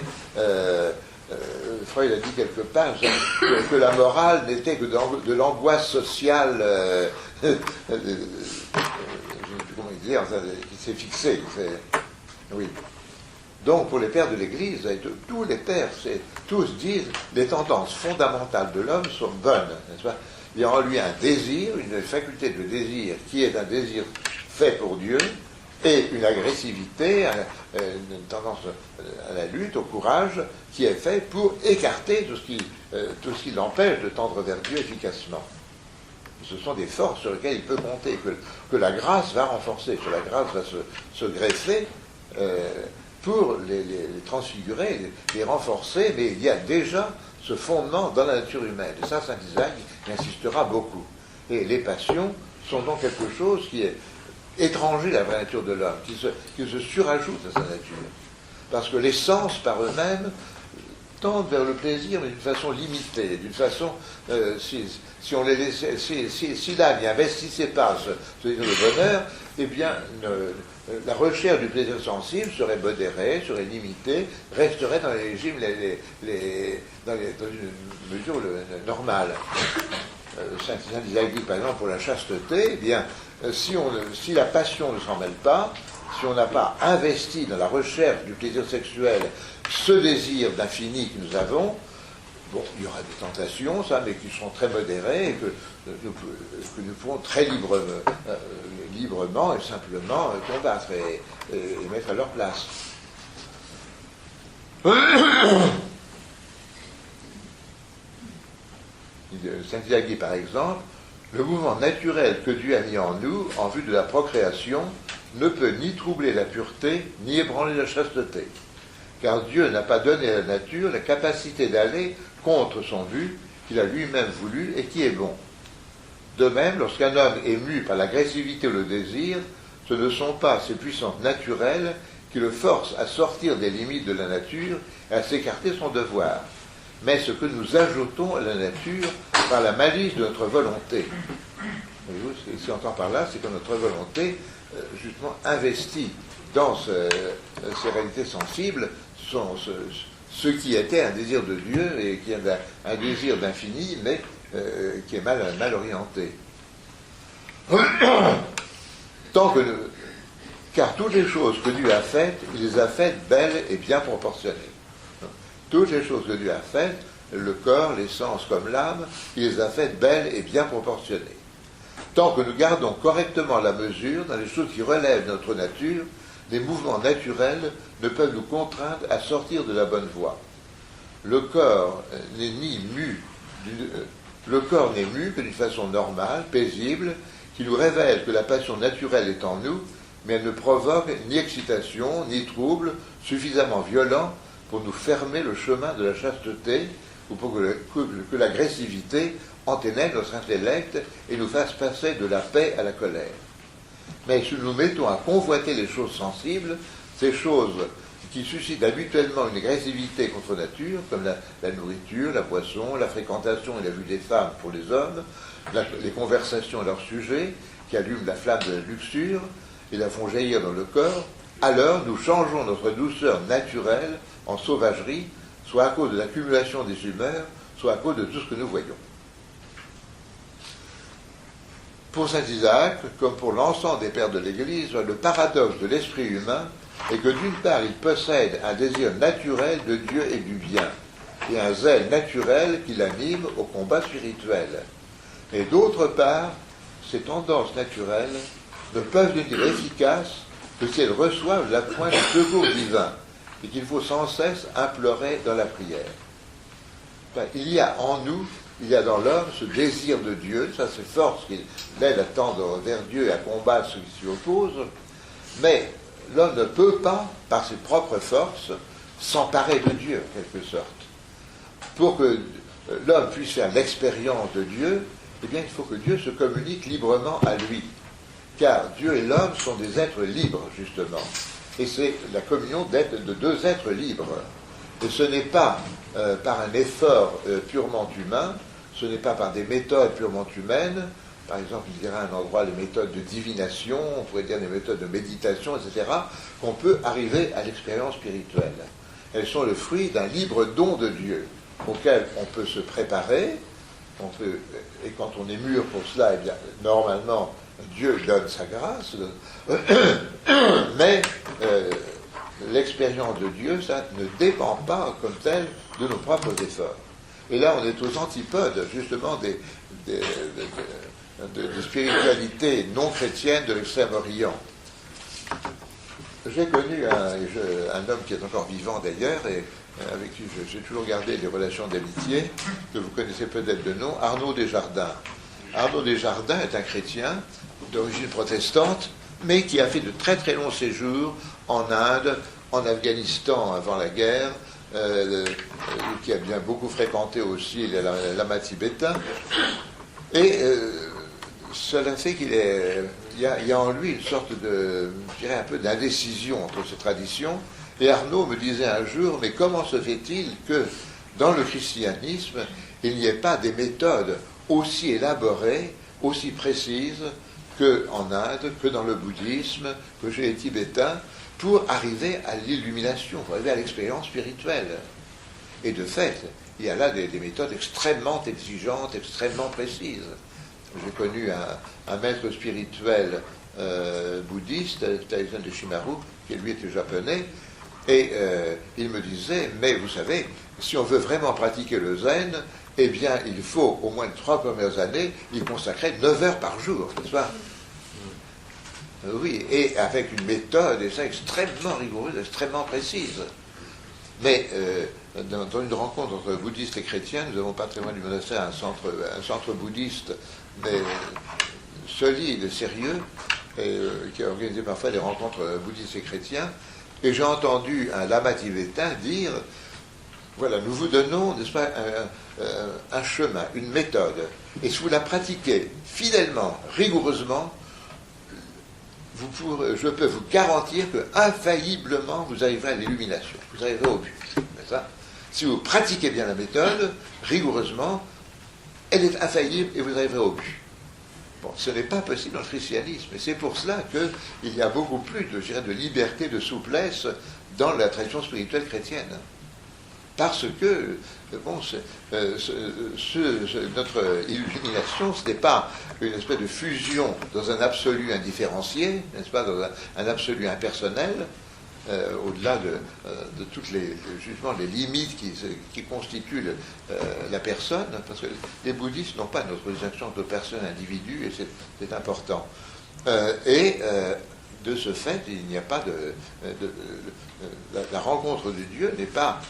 A: Freud a dit quelque part que la morale n'était que de l'angoisse sociale, je ne sais plus comment dire, qui s'est fixée. Oui. Donc, pour les pères de l'Église, et tous les pères, tous disent les tendances fondamentales de l'homme sont bonnes, n'est-ce pas? Il y a en lui un désir, une faculté de désir qui est un désir fait pour Dieu, et une agressivité, une tendance à la lutte, au courage, qui est fait pour écarter tout ce qui l'empêche de tendre vers Dieu efficacement. Ce sont des forces sur lesquelles il peut compter, que la grâce va renforcer, que la grâce va se greffer pour les transfigurer, les renforcer, mais il y a déjà ce fondement dans la nature humaine. Et ça, saint Isaac y insistera beaucoup. Et les passions sont donc quelque chose qui est étranger à la vraie nature de l'homme, qui se surajoute à sa nature. Parce que les sens, par eux-mêmes, tendent vers le plaisir, mais d'une façon limitée, d'une façon, si on les laissait, si l'âme n'y investissait pas ce désir de bonheur, eh bien, la recherche du plaisir sensible serait modérée, serait limitée, resterait dans les régimes, dans une mesure normale. Saint Isaac dit, par exemple, pour la chasteté, eh bien, si la passion ne s'en mêle pas, si on n'a pas investi dans la recherche du plaisir sexuel ce désir d'infini que nous avons, bon, il y aura des tentations, ça, mais qui seront très modérées et que nous pourrons très librement et simplement combattre et mettre à leur place. Saint Isaac dit, par exemple, le mouvement naturel que Dieu a mis en nous en vue de la procréation ne peut ni troubler la pureté, ni ébranler la chasteté. Car Dieu n'a pas donné à la nature la capacité d'aller contre son but qu'il a lui-même voulu et qui est bon. De même, lorsqu'un homme est mu par l'agressivité ou le désir, ce ne sont pas ses puissances naturelles qui le forcent à sortir des limites de la nature et à s'écarter de son devoir, mais ce que nous ajoutons à la nature par la malice de notre volonté. Voyez-vous, ce qu'on entend par là, c'est que notre volonté, justement, investit dans ces réalités sensibles, ce qui était un désir de Dieu et qui est un désir d'infini, mais qui est mal orienté. Tant Car toutes les choses que Dieu a faites, il les a faites belles et bien proportionnées. Toutes les choses que Dieu a faites, le corps, l'essence comme l'âme, il les a faites belles et bien proportionnées. Tant que nous gardons correctement la mesure dans les choses qui relèvent de notre nature, les mouvements naturels ne peuvent nous contraindre à sortir de la bonne voie. Le corps n'est mu que d'une façon normale, paisible, qui nous révèle que la passion naturelle est en nous, mais elle ne provoque ni excitation, ni trouble suffisamment violent pour nous fermer le chemin de la chasteté ou pour que l'agressivité enténèbre notre intellect et nous fasse passer de la paix à la colère. Mais si nous nous mettons à convoiter les choses sensibles, ces choses qui suscitent habituellement une agressivité contre nature, comme la nourriture, la boisson, la fréquentation et la vue des femmes pour les hommes, les conversations à leur sujet, qui allument la flamme de la luxure et la font jaillir dans le corps, alors nous changeons notre douceur naturelle en sauvagerie, soit à cause de l'accumulation des humeurs, soit à cause de tout ce que nous voyons. Pour saint Isaac, comme pour l'ensemble des pères de l'Église, le paradoxe de l'esprit humain est que d'une part, il possède un désir naturel de Dieu et du bien, et un zèle naturel qui l'anime au combat spirituel. Et d'autre part, ces tendances naturelles ne peuvent devenir efficaces que si elles reçoivent l'appoint du secours divin, et qu'il faut sans cesse implorer dans la prière. Enfin, il y a en nous, il y a dans l'homme ce désir de Dieu, ça c'est force qui l'aide à tendre vers Dieu et à combattre ceux qui s'y opposent, mais l'homme ne peut pas, par ses propres forces, s'emparer de Dieu, en quelque sorte. Pour que l'homme puisse faire l'expérience de Dieu, eh bien, il faut que Dieu se communique librement à lui. Car Dieu et l'homme sont des êtres libres, justement. Et c'est la communion de deux êtres libres. Et ce n'est pas par un effort purement humain, ce n'est pas par des méthodes purement humaines, par exemple, il dirait à un endroit les méthodes de divination, on pourrait dire des méthodes de méditation, etc., qu'on peut arriver à l'expérience spirituelle. Elles sont le fruit d'un libre don de Dieu, auquel on peut se préparer, et quand on est mûr pour cela, eh bien, normalement, Dieu donne sa grâce, mais l'expérience de Dieu, ça ne dépend pas comme tel de nos propres efforts. Et là, on est aux antipodes, justement, des spiritualités non chrétiennes de l'Extrême-Orient. J'ai connu un homme qui est encore vivant d'ailleurs, et avec qui j'ai toujours gardé des relations d'amitié, que vous connaissez peut-être de nom, Arnaud Desjardins. Arnaud Desjardins est un chrétien d'origine protestante, mais qui a fait de très très longs séjours en Inde, en Afghanistan avant la guerre, qui a bien beaucoup fréquenté aussi les lamas tibétains. Et cela fait qu'il y a en lui une sorte de, je dirais un peu d'indécision entre ces traditions. Et Arnaud me disait un jour, mais comment se fait-il que dans le christianisme, il n'y ait pas des méthodes aussi élaborées, aussi précises qu'en Inde, que dans le bouddhisme, que chez les Tibétains, pour arriver à l'illumination, pour arriver à l'expérience spirituelle. Et de fait, il y a là des méthodes extrêmement exigeantes, extrêmement précises. J'ai connu un maître spirituel bouddhiste, Taizan de Shimaru, qui lui était japonais, et il me disait, mais vous savez, si on veut vraiment pratiquer le zen, eh bien, il faut au moins 3 premières années y consacrer 9 heures par jour, n'est-ce pas ? Oui, et avec une méthode, et ça, extrêmement rigoureuse, extrêmement précise. Mais dans une rencontre entre bouddhistes et chrétiens, nous avons pas très loin du monastère un centre bouddhiste, mais solide et sérieux, qui a organisé parfois des rencontres bouddhistes et chrétiens, et j'ai entendu un lama tibétain dire, voilà, nous vous donnons, n'est-ce pas, un chemin, une méthode, et si vous la pratiquez fidèlement, rigoureusement, je peux vous garantir que infailliblement vous arriverez à l'illumination, vous arriverez au but. Ça. Si vous pratiquez bien la méthode, rigoureusement, elle est infaillible et vous arriverez au but. Bon, ce n'est pas possible dans le christianisme, et c'est pour cela qu'il y a beaucoup plus de liberté, de souplesse dans la tradition spirituelle chrétienne. Parce que bon, notre illumination, ce n'est pas une espèce de fusion dans un absolu indifférencié, n'est-ce pas, dans un absolu impersonnel, au-delà de toutes justement, les limites qui constituent la personne, parce que les bouddhistes n'ont pas notre distinction de personne individu, et c'est important. De ce fait, il n'y a pas la rencontre de Dieu n'est pas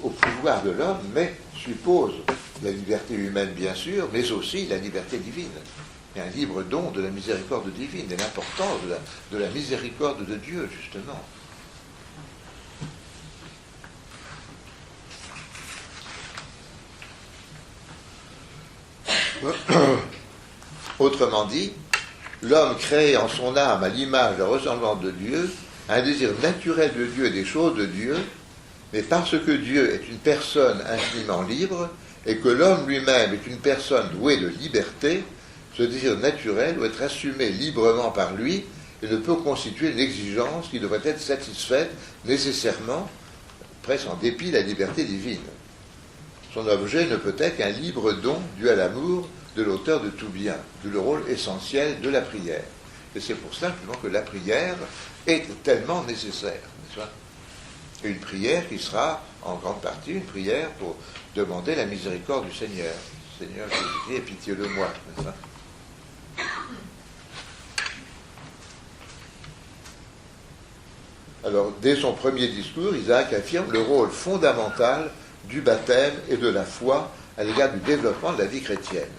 A: au pouvoir de l'homme, mais suppose la liberté humaine, bien sûr, mais aussi la liberté divine. Il y a un libre don de la miséricorde divine et l'importance de la miséricorde de Dieu, justement. Autrement dit, l'homme créé en son âme à l'image et ressemblance de Dieu a un désir naturel de Dieu et des choses de Dieu, mais parce que Dieu est une personne infiniment libre et que l'homme lui-même est une personne douée de liberté, ce désir naturel doit être assumé librement par lui et ne peut constituer une exigence qui devrait être satisfaite nécessairement, presque en dépit de la liberté divine. Son objet ne peut être qu'un libre don dû à l'amour de l'auteur de tout bien, d'où le rôle essentiel de la prière. Et c'est pour cela que la prière est tellement nécessaire, n'est-ce pas ? Et une prière qui sera en grande partie une prière pour demander la miséricorde du Seigneur. Seigneur Jésus, aie pitié de moi, n'est-ce pas ? Alors, dès son premier discours, Isaac affirme le rôle fondamental du baptême et de la foi à l'égard du développement de la vie chrétienne.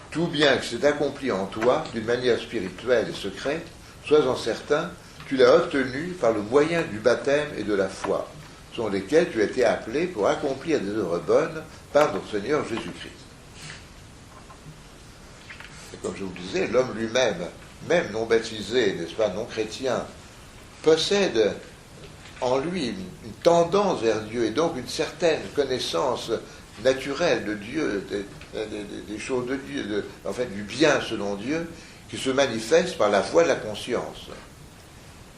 A: Tout bien que c'est accompli en toi d'une manière spirituelle et secrète, sois-en certain, tu l'as obtenu par le moyen du baptême et de la foi, selon lesquels tu as été appelé pour accomplir des œuvres bonnes par notre Seigneur Jésus-Christ. Et comme je vous disais, l'homme lui-même, même non baptisé, n'est-ce pas, non chrétien, possède en lui une tendance vers Dieu et donc une certaine connaissance naturelle de Dieu, des choses de Dieu, en fait du bien selon Dieu, qui se manifeste par la voie de la conscience.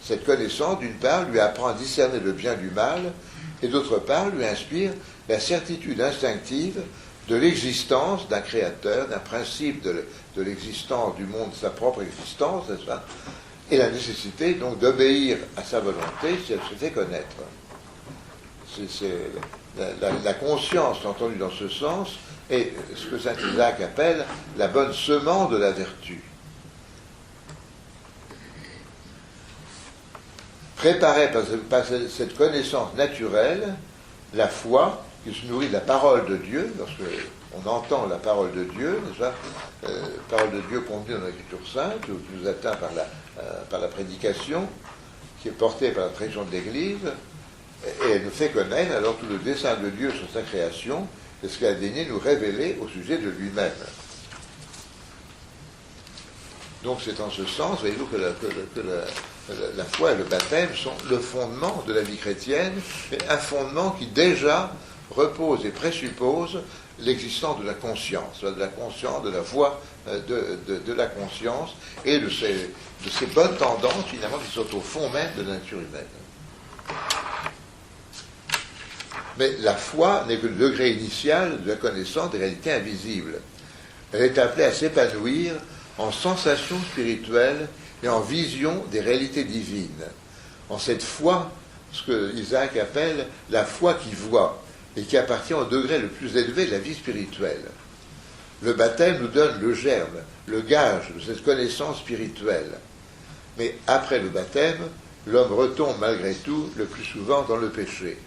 A: Cette connaissance, d'une part, lui apprend à discerner le bien du mal, et d'autre part, lui inspire la certitude instinctive de l'existence d'un créateur, d'un principe de l'existence du monde, de sa propre existence, n'est-ce pas ? Et la nécessité donc d'obéir à sa volonté si elle se fait connaître. C'est la conscience entendue dans ce sens est ce que saint Isaac appelle la bonne semence de la vertu. Préparée par cette connaissance naturelle, la foi, qui se nourrit de la parole de Dieu, lorsqu'on entend la parole de Dieu, déjà, parole de Dieu contenue dans l'Écriture sainte, qui nous atteint par la prédication, qui est portée par la tradition de l'Église, et elle nous fait connaître alors tout le dessein de Dieu sur sa création, et ce qu'il a daigné nous révéler au sujet de lui-même. Donc c'est en ce sens, voyez-vous, que la foi et le baptême sont le fondement de la vie chrétienne, mais un fondement qui déjà repose et présuppose l'existence de la conscience, de la voie de la conscience et de ces bonnes tendances finalement qui sont au fond même de la nature humaine. Mais la foi n'est que le degré initial de la connaissance des réalités invisibles. Elle est appelée à s'épanouir en sensations spirituelles et en vision des réalités divines. En cette foi, ce que Isaac appelle la foi qui voit, et qui appartient au degré le plus élevé de la vie spirituelle. Le baptême nous donne le germe, le gage de cette connaissance spirituelle. Mais après le baptême, l'homme retombe malgré tout le plus souvent dans le péché.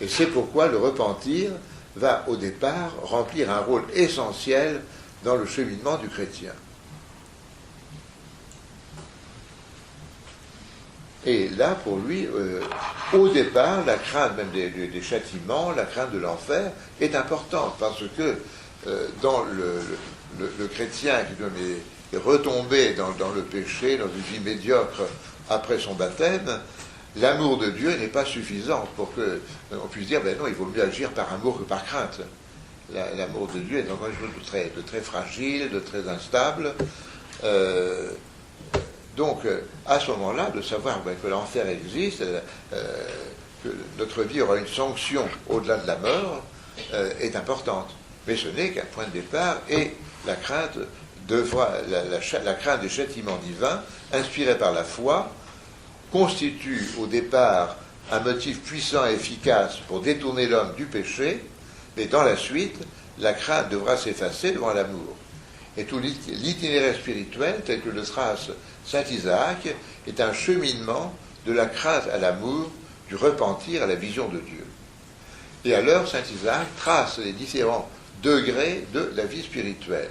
A: Et c'est pourquoi le repentir va au départ remplir un rôle essentiel dans le cheminement du chrétien. Et là, pour lui, au départ, la crainte même des châtiments, la crainte de l'enfer est importante, parce que dans le chrétien qui est retombé dans le péché, dans une vie médiocre après son baptême, l'amour de Dieu n'est pas suffisant pour qu'on puisse dire, ben non, il vaut mieux agir par amour que par crainte. L'amour de Dieu est encore une chose de très fragile, de très instable. Donc, à ce moment-là, de savoir que l'enfer existe, que notre vie aura une sanction au-delà de la mort est importante. Mais ce n'est qu'un point de départ, et la crainte la crainte des châtiments divins, inspirée par la foi, constitue au départ un motif puissant et efficace pour détourner l'homme du péché, mais dans la suite, la crainte devra s'effacer devant l'amour. Et tout l'itinéraire spirituel, tel que le trace saint Isaac, est un cheminement de la crainte à l'amour, du repentir à la vision de Dieu. Et alors, saint Isaac trace les différents degrés de la vie spirituelle.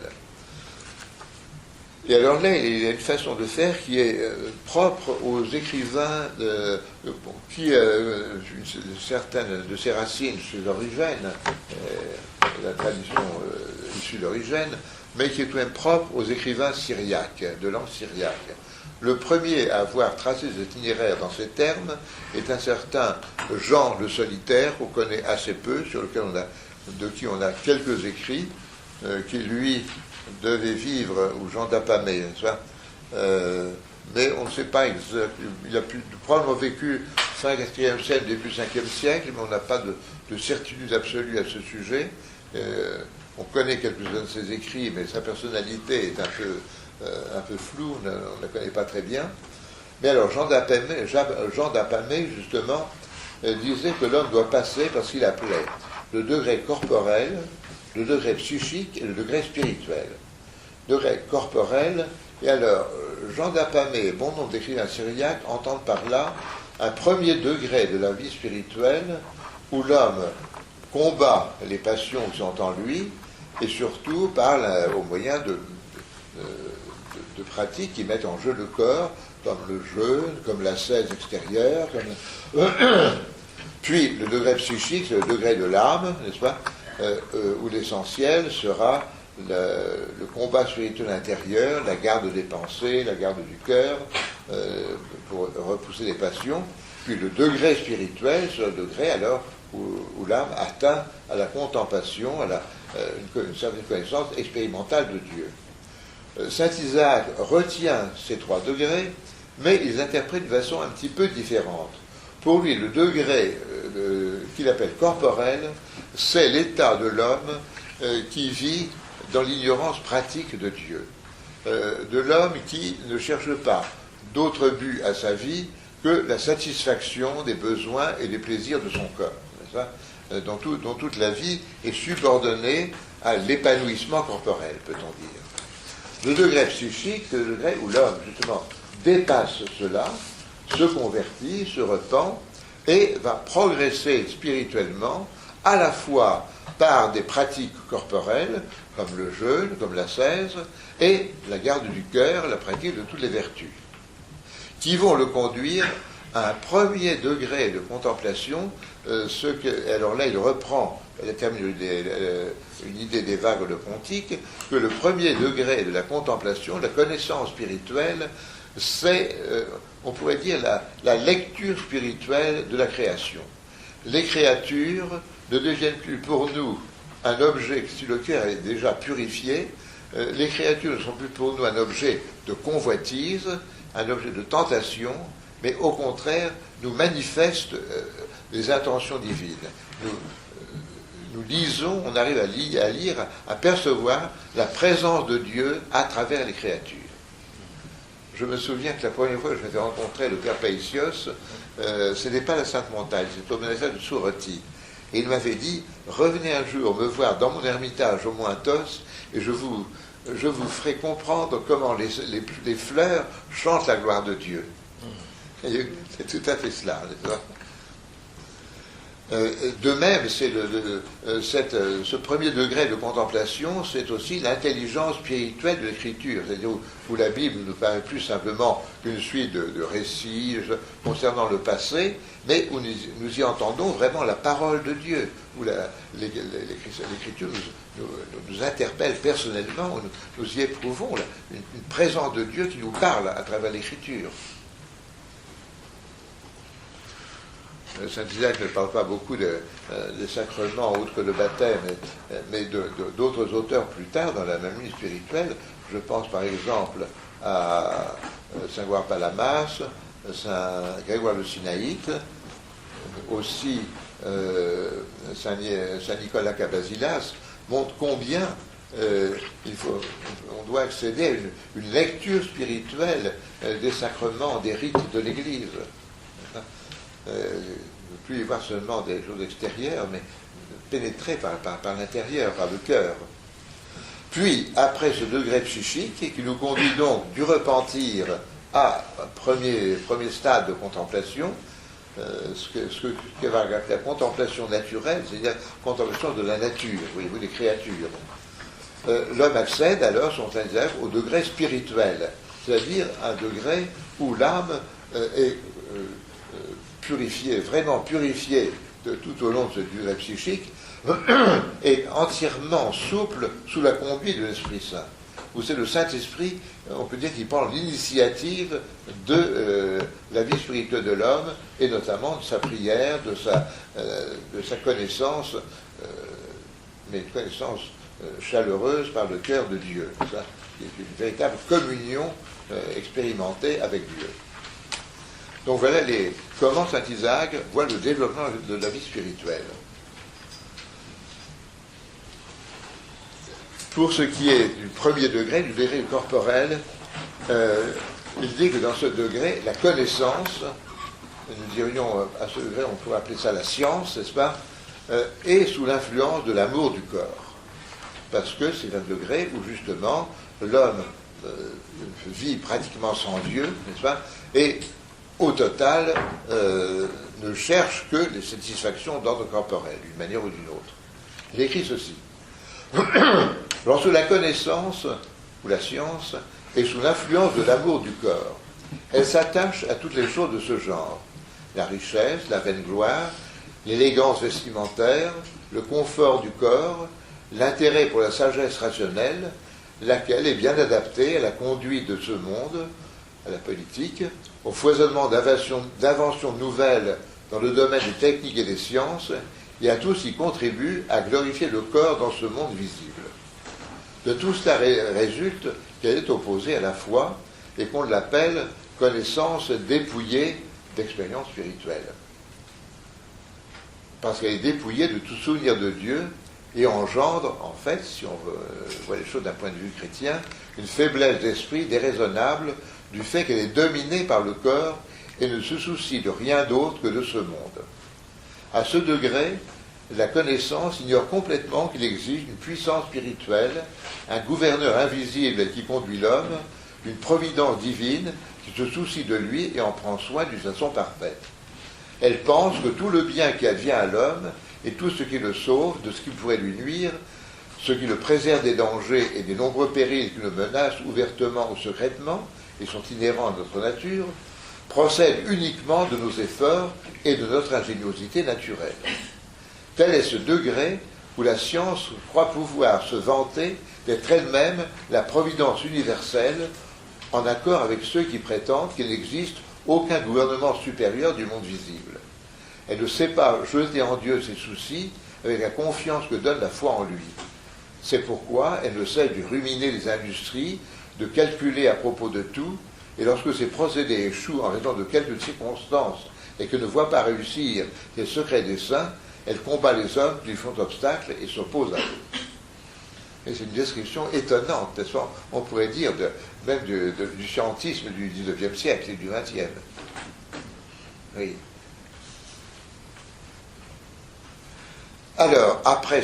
A: Et alors là, il y a une façon de faire qui est propre aux écrivains qui, certaines de ses racines chez Origène, la tradition issue d'Origène, mais qui est tout de même propre aux écrivains syriaques, de langue syriaque. Le premier à avoir tracé cet itinéraire dans ces termes est un certain Jean le Solitaire, qu'on connaît assez peu, de qui on a quelques écrits, qui lui devait vivre, ou Jean d'Apamée, n'est-ce pas mais on ne sait pas exactement, il a probablement vécu 5e siècle, début 5e siècle, mais on n'a pas de certitude absolue à ce sujet. On connaît quelques-uns de ses écrits, mais sa personnalité est un peu floue, on ne la connaît pas très bien. Mais alors, Jean d'Apamée justement, disait que l'homme doit passer, parce qu'il appelait le degré corporel, le degré psychique et le degré spirituel. Degré corporel, et alors, Jean d'Apamée et bon nombre d'écrivains syriaques entendent par là un premier degré de la vie spirituelle où l'homme combat les passions qui sont en lui et surtout parle au moyen de pratiques qui mettent en jeu le corps, comme le jeûne, comme l'ascèse extérieure, puis le degré psychique, c'est le degré de l'âme, n'est-ce pas, où l'essentiel sera le combat spirituel intérieur, la garde des pensées, la garde du cœur, pour repousser les passions. Puis le degré spirituel, c'est le degré alors où l'âme atteint à la contemplation, à une certaine connaissance expérimentale de Dieu. Saint Isaac retient ces 3 degrés, mais ils interprètent de façon un petit peu différente. Pour lui, le degré qu'il appelle corporel, c'est l'état de l'homme qui vit dans l'ignorance pratique de Dieu. De l'homme qui ne cherche pas d'autre but à sa vie que la satisfaction des besoins et des plaisirs de son corps. Dont toute la vie est subordonnée à l'épanouissement corporel, peut-on dire. Le degré psychique, c'est le degré où l'homme, justement, dépasse cela, se convertit, se repent, et va progresser spirituellement, à la fois par des pratiques corporelles, comme le jeûne, comme l'ascèse, et la garde du cœur, la pratique de toutes les vertus, qui vont le conduire à un premier degré de contemplation, alors là il reprend une idée des vagues de Pontique, que le premier degré de la contemplation, la connaissance spirituelle, c'est, on pourrait dire, la lecture spirituelle de la création. Les créatures ne deviennent plus pour nous un objet, si le cœur est déjà purifié, les créatures ne sont plus pour nous un objet de convoitise, un objet de tentation, mais au contraire nous manifestent les intentions divines. Nous lisons, on arrive à lire, à percevoir la présence de Dieu à travers les créatures. Je me souviens que la première fois que je m'étais rencontré le père Païsios, ce n'était pas la Sainte Montagne, c'était au monastère de Souroti. Et il m'avait dit, revenez un jour me voir dans mon ermitage au Mointos, et je vous ferai comprendre comment les fleurs chantent la gloire de Dieu. Et c'est tout à fait cela, n'est-ce pas ? De même, ce premier degré de contemplation, c'est aussi l'intelligence spirituelle de l'Écriture, c'est-à-dire où la Bible ne nous paraît plus simplement qu'une suite de récits concernant le passé, mais où nous y entendons vraiment la parole de Dieu, où l'Écriture nous interpelle personnellement, où nous y éprouvons une présence de Dieu qui nous parle à travers l'Écriture. Saint Isaac ne parle pas beaucoup des sacrements autres que le baptême, mais d'autres auteurs plus tard dans la même ligne spirituelle. Je pense par exemple à Saint Grégoire Palamas, Saint Grégoire le Sinaïte, aussi Saint Nicolas Cabasilas, montre combien on doit accéder à une lecture spirituelle des sacrements, des rites de l'Église. Ne plus y voir seulement des choses extérieures, mais pénétrer par l'intérieur, par le cœur. Puis, après ce degré psychique, qui nous conduit donc du repentir à premier stade de contemplation, ce que va appeler la contemplation naturelle, c'est-à-dire contemplation de la nature, voyez-vous, des créatures. L'homme accède alors, son au degré spirituel, c'est-à-dire un degré où l'âme est purifiée, vraiment purifiée tout au long de ce degré psychique, est entièrement souple sous la conduite de l'Esprit Saint. Où c'est le Saint-Esprit, on peut dire qu'il prend l'initiative de la vie spirituelle de l'homme, et notamment de sa prière, de sa connaissance, mais une connaissance chaleureuse par le cœur de Dieu. Ça, qui est une véritable communion expérimentée avec Dieu. Donc voilà comment Saint Isaac voit le développement de la vie spirituelle. Pour ce qui est du premier degré, du degré corporel, il dit que dans ce degré, la connaissance, nous dirions à ce degré, on pourrait appeler ça la science, n'est-ce pas, est sous l'influence de l'amour du corps. Parce que c'est un degré où justement l'homme vit pratiquement sans Dieu, n'est-ce pas, et au total ne cherche que les satisfactions d'ordre corporel, d'une manière ou d'une autre. Il écrit ceci. Lorsque la connaissance ou la science est sous l'influence de l'amour du corps, elle s'attache à toutes les choses de ce genre, la richesse, la vaine gloire, l'élégance vestimentaire, le confort du corps, l'intérêt pour la sagesse rationnelle, laquelle est bien adaptée à la conduite de ce monde, à la politique, au foisonnement d'inventions nouvelles dans le domaine des techniques et des sciences, et à tout ce qui contribue à glorifier le corps dans ce monde visible. De tout cela résulte qu'elle est opposée à la foi et qu'on l'appelle connaissance dépouillée d'expérience spirituelle. Parce qu'elle est dépouillée de tout souvenir de Dieu et engendre, en fait, si on voit les choses d'un point de vue chrétien, une faiblesse d'esprit déraisonnable du fait qu'elle est dominée par le corps et ne se soucie de rien d'autre que de ce monde. À ce degré, la connaissance ignore complètement qu'il existe une puissance spirituelle, un gouverneur invisible qui conduit l'homme, une providence divine qui se soucie de lui et en prend soin d'une façon parfaite. Elle pense que tout le bien qui advient à l'homme et tout ce qui le sauve de ce qui pourrait lui nuire, ce qui le préserve des dangers et des nombreux périls qui le menacent ouvertement ou secrètement et sont inhérents à notre nature, procède uniquement de nos efforts et de notre ingéniosité naturelle. Tel est ce degré où la science croit pouvoir se vanter d'être elle-même la providence universelle, en accord avec ceux qui prétendent qu'il n'existe aucun gouvernement supérieur du monde visible. Elle ne sait pas jeter en Dieu ses soucis avec la confiance que donne la foi en lui. C'est pourquoi elle ne cesse de ruminer les industries, de calculer à propos de tout, et lorsque ces procédés échouent en raison de quelques circonstances et que ne voit pas réussir ses secrets desseins, elle combat les hommes qui lui font obstacle et s'oppose à eux. Et c'est une description étonnante, n'est-ce pas ? On pourrait dire même du scientisme du XIXe siècle et du XXe. Oui. Alors, après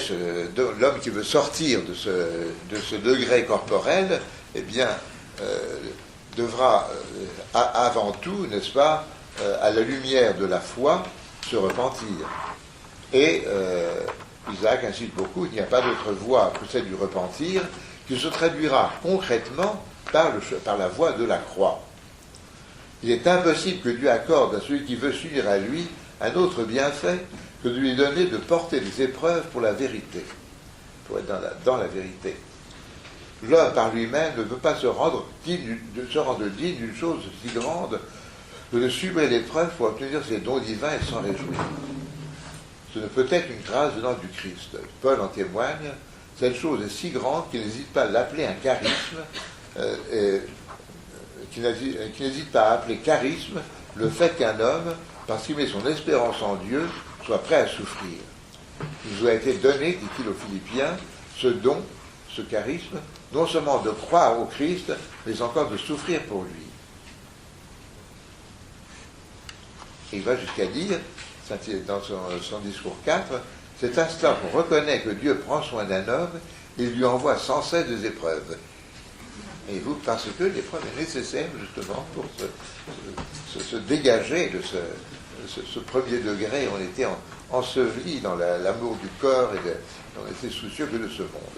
A: l'homme qui veut sortir de ce degré corporel, eh bien, devra avant tout, n'est-ce pas, à la lumière de la foi, se repentir. Et Isaac insiste beaucoup, il n'y a pas d'autre voie que celle du repentir, qui se traduira concrètement par la voie de la croix. Il est impossible que Dieu accorde à celui qui veut s'unir à lui un autre bienfait que de lui donner de porter les épreuves pour la vérité, pour être dans la vérité. L'homme par lui-même ne peut pas se rendre digne d'une chose si grande que de subir l'épreuve pour obtenir ses dons divins et s'en réjouir. Ce ne peut être une grâce venant du Christ. Paul en témoigne, cette chose est si grande qu'il n'hésite pas à l'appeler un charisme, qu'il n'hésite pas à appeler charisme le fait qu'un homme, parce qu'il met son espérance en Dieu, soit prêt à souffrir. Il vous a été donné, dit-il aux Philippiens, ce don, ce charisme, non seulement de croire au Christ, mais encore de souffrir pour lui. Et il va jusqu'à dire, dans son discours 4, c'est à cela qu'on reconnaît que Dieu prend soin d'un homme et lui envoie sans cesse des épreuves. Et vous, parce que l'épreuve est nécessaire justement pour se dégager de ce premier degré. On était ensevelis dans l'amour du corps et on était soucieux que de ce monde.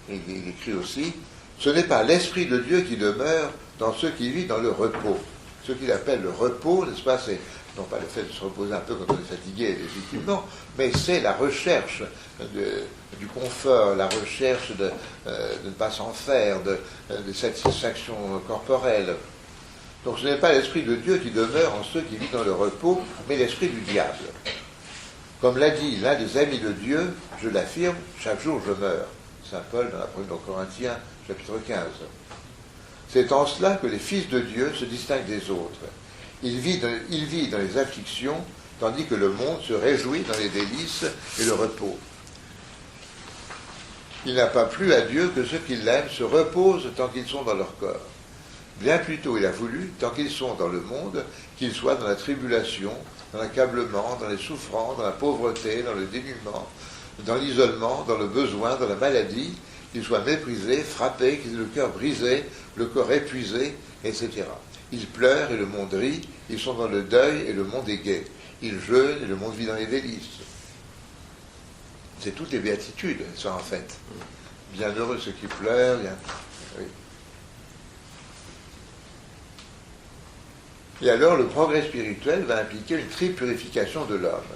A: Et il écrit aussi, ce n'est pas l'Esprit de Dieu qui demeure dans ceux qui vivent dans le repos. Ce qu'il appelle le repos, n'est-ce pas, c'est non pas le fait de se reposer un peu quand on est fatigué, légitimement, mais c'est la recherche du confort, la recherche de ne pas s'en faire, de satisfaction corporelle. Donc ce n'est pas l'Esprit de Dieu qui demeure en ceux qui vivent dans le repos, mais l'Esprit du diable. Comme l'a dit l'un des amis de Dieu, je l'affirme, chaque jour je meurs. Saint Paul dans la première Corinthiens, chapitre 15. C'est en cela que les fils de Dieu se distinguent des autres. Il vit dans les afflictions, tandis que le monde se réjouit dans les délices et le repos. Il n'a pas plu à Dieu que ceux qui l'aiment se reposent tant qu'ils sont dans leur corps. Bien plutôt, il a voulu, tant qu'ils sont dans le monde, qu'ils soient dans la tribulation, dans l'accablement, dans les souffrances, dans la pauvreté, dans le dénuement, dans l'isolement, dans le besoin, dans la maladie, qu'ils soient méprisés, frappés, qu'ils aient le cœur brisé, le corps épuisé, etc. Ils pleurent et le monde rit, ils sont dans le deuil et le monde est gai. Ils jeûnent et le monde vit dans les délices. C'est toutes les béatitudes, ça en fait. Bienheureux ceux qui pleurent, oui. Et alors le progrès spirituel va impliquer une triple purification de l'homme.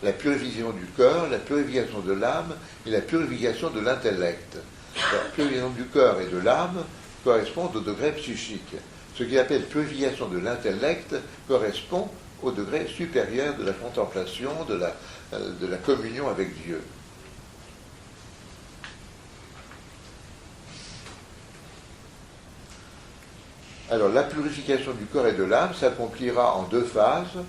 A: La purification du corps, la purification de l'âme et la purification de l'intellect. La purification du corps et de l'âme correspond au degré psychique. Ce qu'il appelle purification de l'intellect correspond au degré supérieur de la contemplation, de la communion avec Dieu. Alors la purification du corps et de l'âme s'accomplira en deux phases.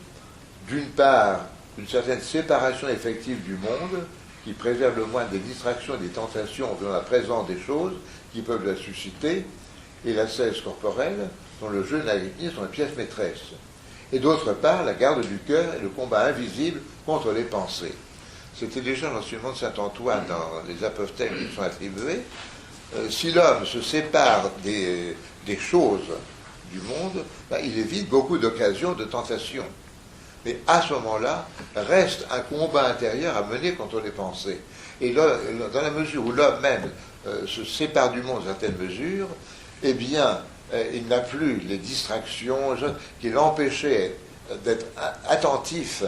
A: D'une part, une certaine séparation effective du monde, qui préserve le moins des distractions et des tentations dans la présence des choses qui peuvent la susciter, et l'ascèse corporelle, dont le jeûne et la litanie sont la pièce maîtresse. Et d'autre part, la garde du cœur et le combat invisible contre les pensées. C'était déjà l'enseignement de saint Antoine dans les apophthegmes qui sont attribués. Si l'homme se sépare des choses du monde, il évite beaucoup d'occasions de tentation. Mais à ce moment-là, reste un combat intérieur à mener contre les pensées. Et là, dans la mesure où l'homme même se sépare du monde à certaines mesures, eh bien, il n'a plus les distractions qui l'empêchaient d'être attentif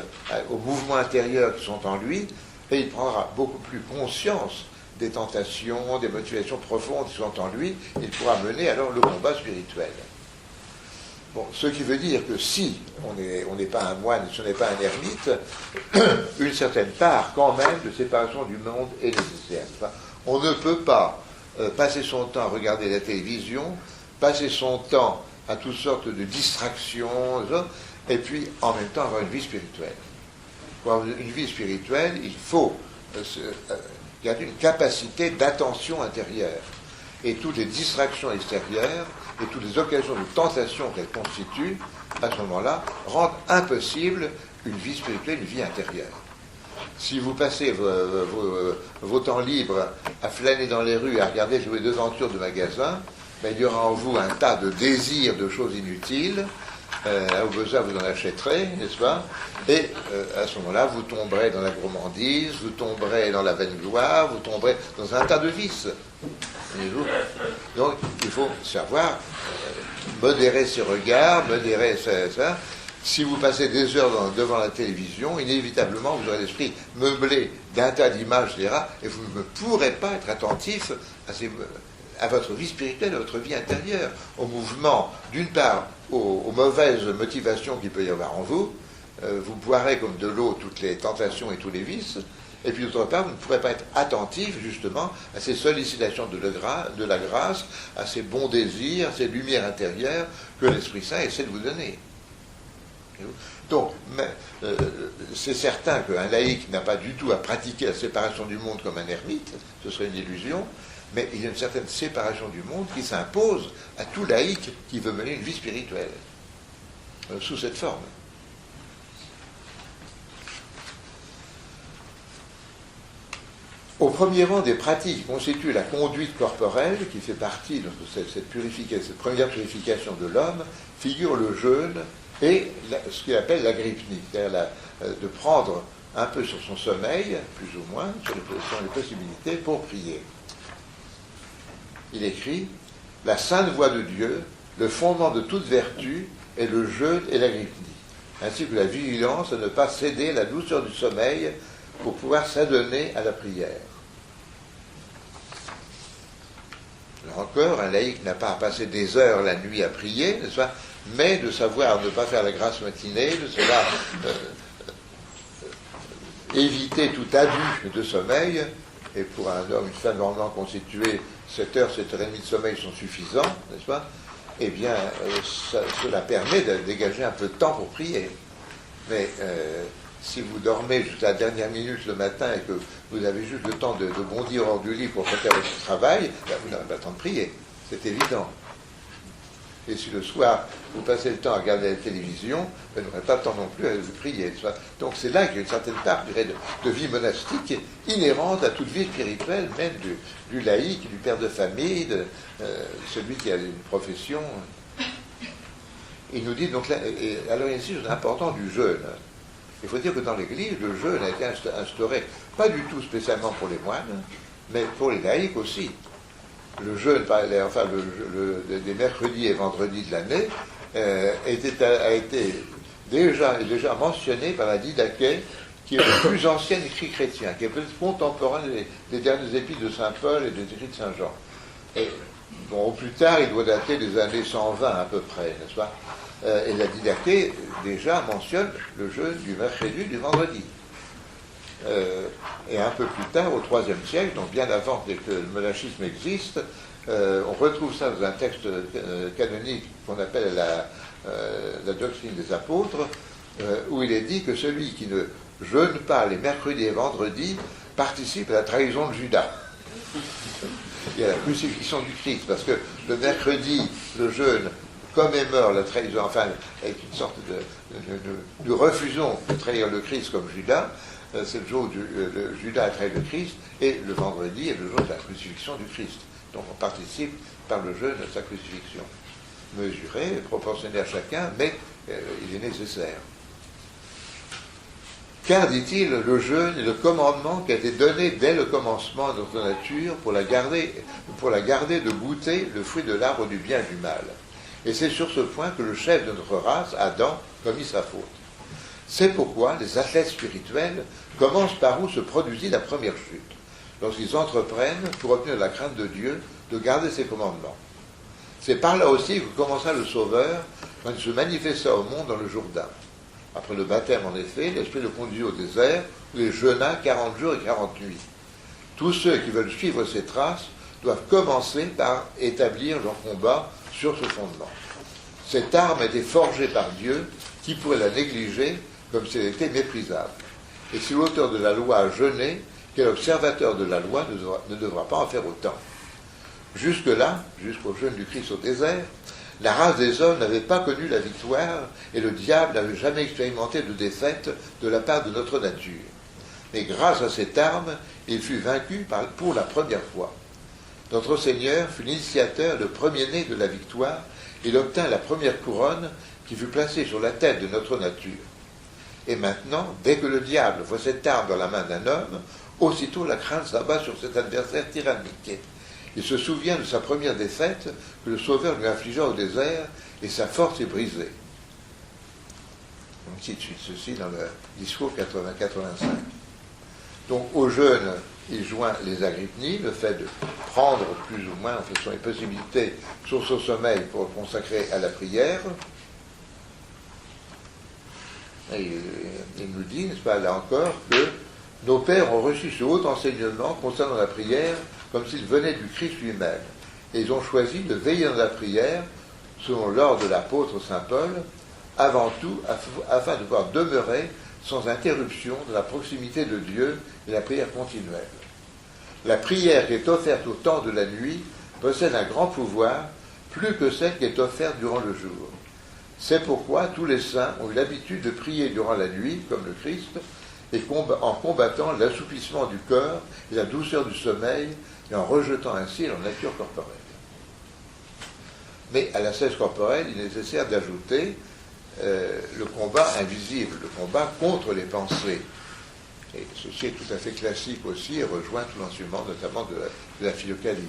A: aux mouvements intérieurs qui sont en lui, et il prendra beaucoup plus conscience des tentations, des motivations profondes qui sont en lui, il pourra mener alors le combat spirituel. Bon, ce qui veut dire que si on n'est pas un moine, si on n'est pas un ermite, une certaine part quand même de séparation du monde est nécessaire. Enfin, on ne peut pas passer son temps à regarder la télévision, passer son temps à toutes sortes de distractions, et puis en même temps avoir une vie spirituelle. Pour avoir une vie spirituelle, il faut garder une capacité d'attention intérieure. Et toutes les distractions extérieures et toutes les occasions de tentation qu'elles constituent, à ce moment-là, rendent impossible une vie spirituelle, une vie intérieure. Si vous passez vos temps libres à flâner dans les rues, à regarder les devantures de magasins, il y aura en vous un tas de désirs, de choses inutiles. Au besoin, vous en achèterez, n'est-ce pas? Et à ce moment-là, vous tomberez dans la gourmandise, vous tomberez dans la vaingloire, vous tomberez dans un tas de vices. Donc, il faut savoir modérer ses regards, modérer ça. Si vous passez des heures devant la télévision, inévitablement, vous aurez l'esprit meublé d'un tas d'images, etc., et vous ne pourrez pas être attentif à votre vie spirituelle, à votre vie intérieure, au mouvement, d'une part, aux mauvaises motivations qu'il peut y avoir en vous. Vous boirez comme de l'eau toutes les tentations et tous les vices, Et puis d'autre part, vous ne pourrez pas être attentif justement à ces sollicitations de la grâce, à ces bons désirs, à ces lumières intérieures que l'Esprit Saint essaie de vous donner. Donc, c'est certain qu'un laïc n'a pas du tout à pratiquer la séparation du monde comme un ermite, ce serait une illusion, mais il y a une certaine séparation du monde qui s'impose à tout laïc qui veut mener une vie spirituelle, sous cette forme. Au premier rang des pratiques qui constituent la conduite corporelle, qui fait partie de cette première purification de l'homme, figure le jeûne et ce qu'il appelle l'agrypnie, c'est-à-dire de prendre un peu sur son sommeil, plus ou moins, sur les possibilités pour prier. Il écrit « La sainte voie de Dieu, le fondement de toute vertu, est le jeûne et l'agrypnie, ainsi que la vigilance à ne pas céder à la douceur du sommeil pour pouvoir s'adonner à la prière. » Là encore, un laïc n'a pas à passer des heures la nuit à prier, n'est-ce pas, mais de savoir ne pas faire la grasse matinée, de savoir éviter tout abus de sommeil, et pour un homme, une femme normalement constituée, 7 heures, 7 heures et demie de sommeil sont suffisants, n'est-ce pas? Eh bien, cela permet de dégager un peu de temps pour prier. Mais si vous dormez jusqu'à la dernière minute le matin et que vous avez juste le temps de bondir hors du lit pour faire votre travail, ben vous n'aurez pas le temps de prier, c'est évident. Et si le soir, vous passez le temps à regarder la télévision, vous n'aurez pas le temps non plus de prier. Donc c'est là qu'il y a une certaine part, je dirais, de vie monastique inhérente à toute vie spirituelle, même du laïc, du père de famille, de celui qui a une profession. Il nous dit donc là, alors ici, c'est important du jeûne. Il faut dire que dans l'Église, le jeûne a été instauré, pas du tout spécialement pour les moines, mais pour les laïcs aussi. Le jeûne, enfin des mercredis et vendredis de l'année, a été déjà mentionné par la Didaché, qui est le plus ancien écrit chrétien, qui est peut-être contemporain des derniers épîtres de Saint Paul et des écrits de Saint Jean. Et bon, au plus tard, il doit dater des années 120 à peu près, n'est-ce pas? Et la Didaché déjà mentionne le jeûne du mercredi et du vendredi. Et un peu plus tard, au IIIe siècle, donc bien avant que le monachisme existe, on retrouve ça dans un texte canonique qu'on appelle la doctrine des apôtres, où il est dit que celui qui ne jeûne pas les mercredis et vendredis participe à la trahison de Judas. Il y a la crucifixion du Christ, parce que le mercredi, le jeûne commémore la trahison, enfin, avec une sorte de refusons de trahir le Christ comme Judas. C'est le jour où Judas a trahi le Christ, et le vendredi est le jour de la crucifixion du Christ. Donc on participe par le jeûne de sa crucifixion. Mesuré, proportionné à chacun, mais il est nécessaire. Car, dit-il, le jeûne est le commandement qui a été donné dès le commencement de notre nature pour la garder de goûter le fruit de l'arbre du bien et du mal. Et c'est sur ce point que le chef de notre race, Adam, commit sa faute. C'est pourquoi les athlètes spirituels commencent par où se produisit la première chute, lorsqu'ils entreprennent, pour obtenir la crainte de Dieu, de garder ses commandements. C'est par là aussi que commença le Sauveur, quand il se manifesta au monde dans le Jourdain. Après le baptême, en effet, l'Esprit le conduisit au désert, où il jeûna 40 jours et 40 nuits. Tous ceux qui veulent suivre ses traces doivent commencer par établir leur combat sur ce fondement. Cette arme a été forgée par Dieu, qui pourrait la négliger comme si elle était méprisable. Et si l'auteur de la loi a jeûné, quel observateur de la loi ne devra pas en faire autant? Jusque-là, jusqu'au jeûne du Christ au désert, la race des hommes n'avait pas connu la victoire et le diable n'avait jamais expérimenté de défaite de la part de notre nature. Mais grâce à cette arme, il fut vaincu pour la première fois. Notre Seigneur fut l'initiateur, le premier-né de la victoire. Il obtint la première couronne qui fut placée sur la tête de notre nature. Et maintenant, dès que le diable voit cette arme dans la main d'un homme, aussitôt la crainte s'abat sur cet adversaire tyrannique. Il se souvient de sa première défaite que le Sauveur lui infligea au désert, et sa force est brisée. On cite ceci dans le discours 80-85. Donc au jeûne, il joint les agrypnies, le fait de prendre plus ou moins, en fonction des possibilités, sur son sommeil pour le consacrer à la prière. Et il nous dit, n'est-ce pas, là encore, que Nos pères ont reçu ce haut enseignement concernant la prière comme s'il venait du Christ lui-même. Et ils ont choisi de veiller dans la prière, selon l'ordre de l'apôtre saint Paul, avant tout afin de pouvoir demeurer sans interruption dans la proximité de Dieu et la prière continuelle. La prière qui est offerte au temps de la nuit possède un grand pouvoir, plus que celle qui est offerte durant le jour. C'est pourquoi tous les saints ont eu l'habitude de prier durant la nuit, comme le Christ, et en combattant l'assoupissement du corps et la douceur du sommeil, et en rejetant ainsi leur nature corporelle. Mais à la cesse corporelle, il est nécessaire d'ajouter le combat invisible, le combat contre les pensées. Et ceci est tout à fait classique aussi et rejoint tout l'enseignement notamment de la Philokalie.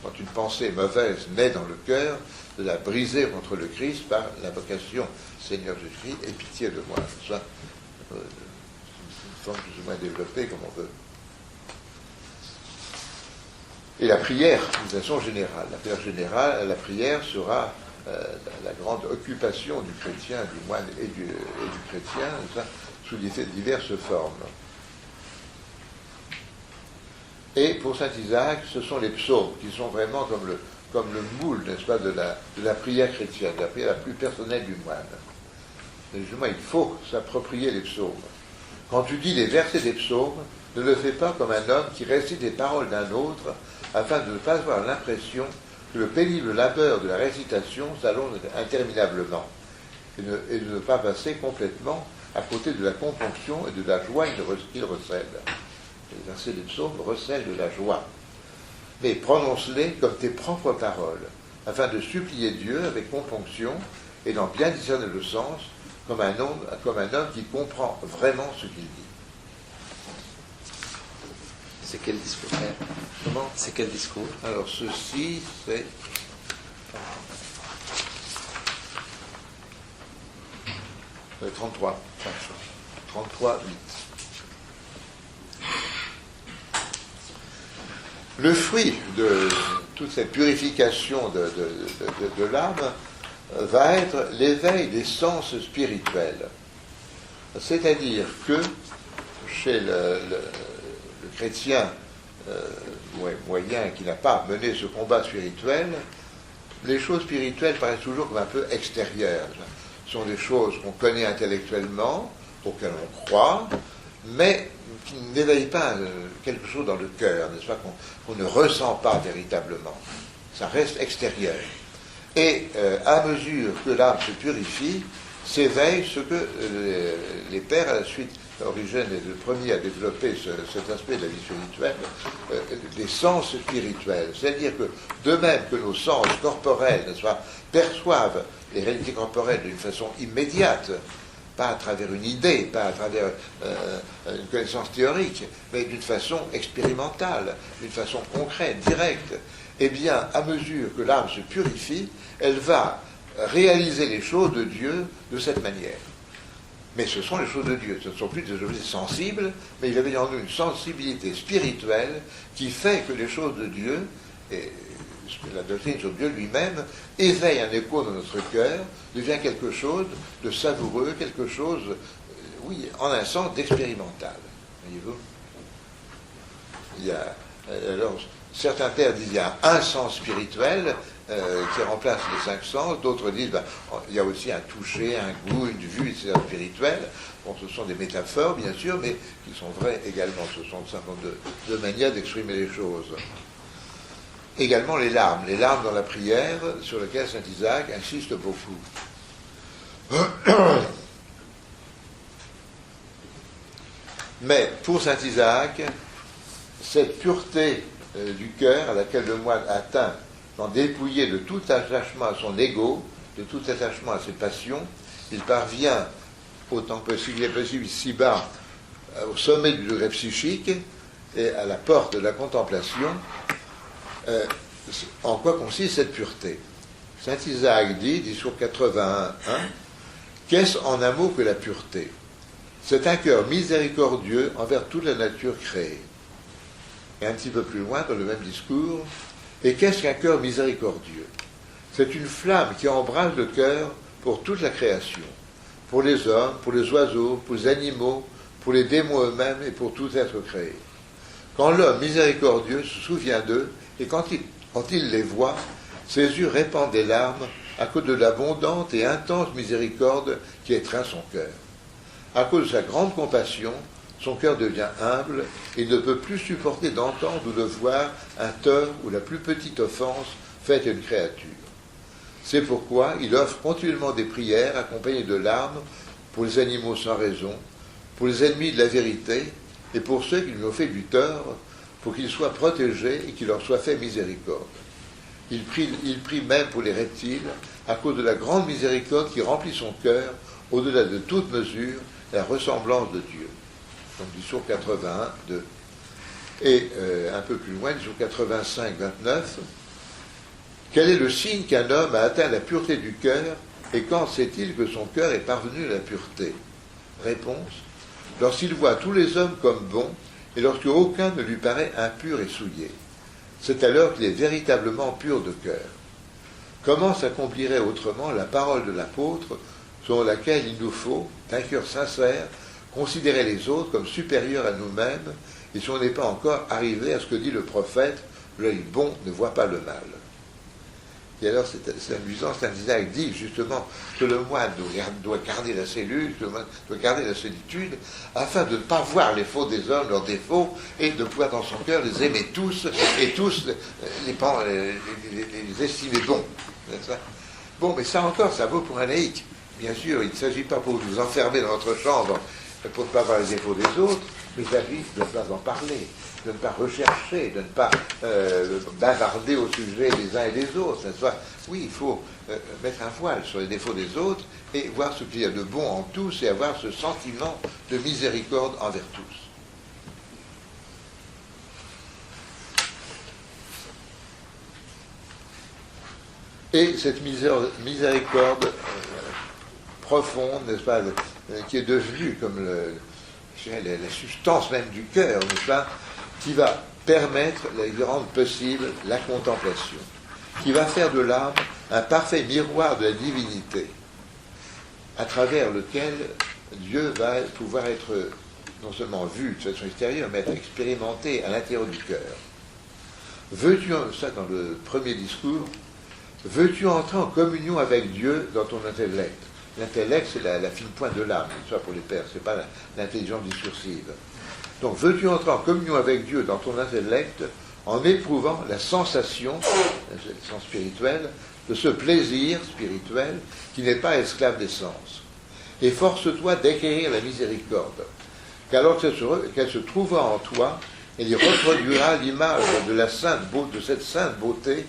A: Quand une pensée mauvaise naît dans le cœur, de la briser contre le Christ par l'invocation Seigneur Jésus-Christ, aie pitié de moi. C'est une forme plus ou moins développée comme on veut. Et la prière, d'une façon générale. La prière sera la grande occupation du chrétien, du moine et du chrétien, sous diverses formes. Et pour saint Isaac, ce sont les psaumes qui sont vraiment comme le moule, n'est-ce pas, de la prière chrétienne, de la prière la plus personnelle du moine. Et justement, il faut s'approprier les psaumes. Quand tu dis les versets des psaumes, ne le fais pas comme un homme qui récite les paroles d'un autre, afin de ne pas avoir l'impression que le pénible labeur de la récitation s'allonge interminablement, et de ne pas passer complètement à côté de la componction et de la joie qu'il recèle. Les versets des psaumes recèlent de la joie. Mais prononce-les comme tes propres paroles, afin de supplier Dieu avec componction et d'en bien discerner le sens, comme un homme qui comprend vraiment ce qu'il dit.
B: C'est quel discours?
A: Comment?
B: C'est quel discours?
A: Alors ceci, c'est... Le 33. 33, 8. Le fruit de toute cette purification de l'âme va être l'éveil des sens spirituels. C'est-à-dire que chez le chrétien moyen qui n'a pas mené ce combat spirituel, les choses spirituelles paraissent toujours comme un peu extérieures. Ce sont des choses qu'on connaît intellectuellement, auxquelles on croit, mais qui n'éveillent pas quelque chose dans le cœur, n'est-ce pas, qu'on ne ressent pas véritablement. Ça reste extérieur. Et à mesure que l'âme se purifie, s'éveille ce que les pères, à la suite, Origène est le premier à développer cet aspect de la vie spirituelle, des sens spirituels. C'est-à-dire que, de même que nos sens corporels, n'est-ce pas, perçoivent les réalités corporelles d'une façon immédiate, pas à travers une idée, pas à travers une connaissance théorique, mais d'une façon expérimentale, d'une façon concrète, directe, eh bien, à mesure que l'âme se purifie, elle va réaliser les choses de Dieu de cette manière. Mais ce sont les choses de Dieu, ce ne sont plus des objets sensibles, mais il y avait en nous une sensibilité spirituelle qui fait que les choses de Dieu, et la doctrine sur Dieu lui-même, éveille un écho dans notre cœur, devient quelque chose de savoureux, quelque chose, oui, en un sens d'expérimental. Voyez-vous? Alors, certains pères disent qu'il y a un sens spirituel qui remplace les 5 sens, d'autres disent il y a aussi un toucher, un goût, une vue, etc. spirituelle. Bon, ce sont des métaphores, bien sûr, mais qui sont vraies également. Ce sont simplement deux manières d'exprimer les choses. Également les larmes dans la prière, sur lesquelles saint Isaac insiste beaucoup. Mais pour saint Isaac, cette pureté du cœur à laquelle le moine atteint, en dépouillé de tout attachement à son ego, de tout attachement à ses passions, il parvient, autant que possible ici-bas, au sommet du degré psychique et à la porte de la contemplation. En quoi consiste cette pureté? Saint Isaac dit, discours 81, qu'est-ce en un mot que la pureté? C'est un cœur miséricordieux envers toute la nature créée. Et un petit peu plus loin, dans le même discours, et qu'est-ce qu'un cœur miséricordieux? C'est une flamme qui embrase le cœur pour toute la création, pour les hommes, pour les oiseaux, pour les animaux, pour les démons eux-mêmes et pour tout être créé. Quand l'homme miséricordieux se souvient d'eux, et quand il les voit, ses yeux répandent des larmes à cause de l'abondante et intense miséricorde qui étreint son cœur. À cause de sa grande compassion, son cœur devient humble et ne peut plus supporter d'entendre ou de voir un tort ou la plus petite offense faite à une créature. C'est pourquoi il offre continuellement des prières accompagnées de larmes pour les animaux sans raison, pour les ennemis de la vérité et pour ceux qui lui ont fait du tort, pour qu'ils soient protégés et qu'il leur soit fait miséricorde. Il prie même pour les reptiles à cause de la grande miséricorde qui remplit son cœur au-delà de toute mesure la ressemblance de Dieu. Donc du sur 81, 2. Et un peu plus loin, du sur 85, 29, quel est le signe qu'un homme a atteint la pureté du cœur et quand sait-il que son cœur est parvenu à la pureté? Réponse, lorsqu'il voit tous les hommes comme bons et lorsque aucun ne lui paraît impur et souillé. C'est alors qu'il est véritablement pur de cœur. Comment s'accomplirait autrement la parole de l'apôtre selon laquelle il nous faut, d'un cœur sincère, considérer les autres comme supérieurs à nous-mêmes et si on n'est pas encore arrivé à ce que dit le prophète, l'œil bon ne voit pas le mal. Et alors c'est amusant, Saint-Isaac dit justement que le moine doit garder la cellule, que le moine doit garder la solitude, afin de ne pas voir les fautes des hommes, leurs défauts, et de pouvoir dans son cœur les aimer tous, et tous les estimer bons. Bon, mais ça encore, ça vaut pour un laïc. Bien sûr, il ne s'agit pas pour nous enfermer dans notre chambre pour ne pas voir les défauts des autres, mais il s'agit de ne pas en parler, de ne pas rechercher, de ne pas bavarder au sujet des uns et des autres. Oui, il faut mettre un voile sur les défauts des autres et voir ce qu'il y a de bon en tous et avoir ce sentiment de miséricorde envers tous. Et cette miséricorde profonde, n'est-ce pas, qui est devenue comme la substance même du cœur, n'est-ce pas, qui va permettre, de rendre possible la contemplation, qui va faire de l'âme un parfait miroir de la divinité, à travers lequel Dieu va pouvoir être non seulement vu de façon extérieure, mais être expérimenté à l'intérieur du cœur. Veux-tu, ça dans le premier discours, veux-tu entrer en communion avec Dieu dans ton intellect? L'intellect, c'est la fine pointe de l'âme, soit pour les pères, c'est pas l'intelligence discursive. Donc, veux-tu entrer en communion avec Dieu dans ton intellect en éprouvant la sensation, le sens spirituel, de ce plaisir spirituel qui n'est pas esclave des sens. Et force-toi d'acquérir la miséricorde, qu'alors qu'elle se trouvera en toi, elle y reproduira l'image de cette sainte beauté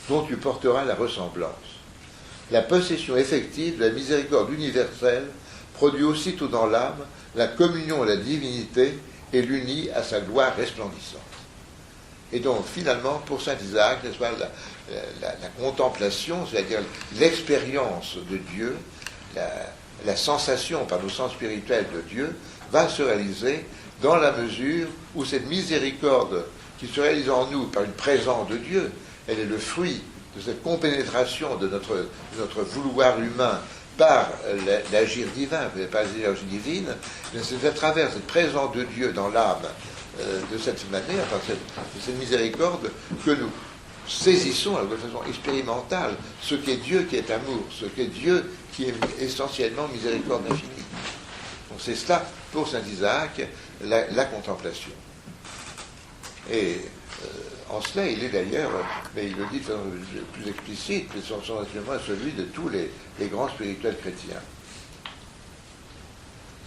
A: dont tu porteras la ressemblance. La possession effective de la miséricorde universelle produit aussitôt dans l'âme la communion à la divinité et l'unit à sa gloire resplendissante. Et donc, finalement, pour saint Isaac, n'est-ce pas, la contemplation, c'est-à-dire l'expérience de Dieu, la sensation par nos sens spirituels de Dieu, va se réaliser dans la mesure où cette miséricorde qui se réalise en nous par une présence de Dieu, elle est le fruit de cette compénétration de notre vouloir humain par l'agir divin, par l'énergie divine, c'est à travers cette présence de Dieu dans l'âme, de cette manière, par cette miséricorde, que nous saisissons de façon expérimentale ce qu'est Dieu qui est amour, ce qu'est Dieu qui est essentiellement miséricorde infinie. Donc c'est cela, pour saint Isaac, la contemplation. Et en cela, il est d'ailleurs, mais il le dit de façon plus explicite, mais son enseignement est celui de tous les grands spirituels chrétiens.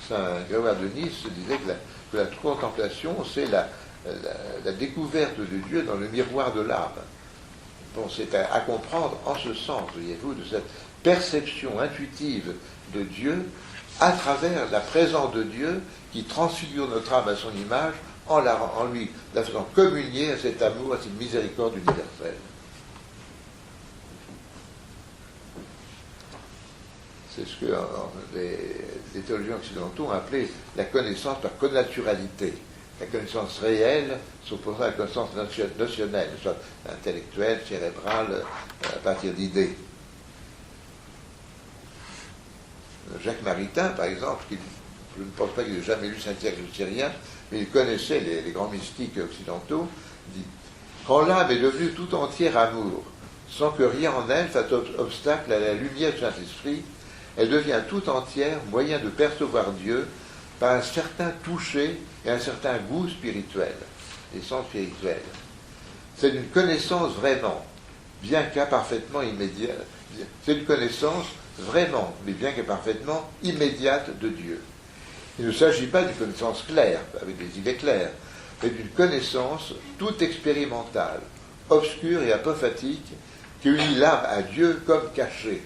A: Saint Grégoire de Nice disait que la contemplation, c'est la découverte de Dieu dans le miroir de l'âme. Bon, c'est à comprendre en ce sens, voyez-vous, de cette perception intuitive de Dieu à travers la présence de Dieu qui transfigure notre âme à son image en lui, la faisant communier à cet amour, à cette miséricorde universelle. C'est ce que les théologiens occidentaux ont appelé la connaissance par connaturalité. La connaissance réelle s'opposera à la connaissance notionnelle, soit intellectuelle, cérébrale, à partir d'idées. Jacques Maritain, par exemple, qui je ne pense pas qu'il ait jamais lu Saint-Pierre-le-Syrien, mais il connaissait les grands mystiques occidentaux. Il dit, quand l'âme est devenue tout entière amour, sans que rien en elle fasse obstacle à la lumière du Saint-Esprit, elle devient tout entière moyen de percevoir Dieu par un certain toucher et un certain goût spirituel, des sens spirituels. C'est une connaissance vraiment, bien qu'imparfaitement immédiate. C'est une connaissance vraiment, mais bien qu'imparfaitement immédiate de Dieu. Il ne s'agit pas d'une connaissance claire, avec des idées claires, mais d'une connaissance toute expérimentale, obscure et apophatique, qui unit l'âme à Dieu comme cachée.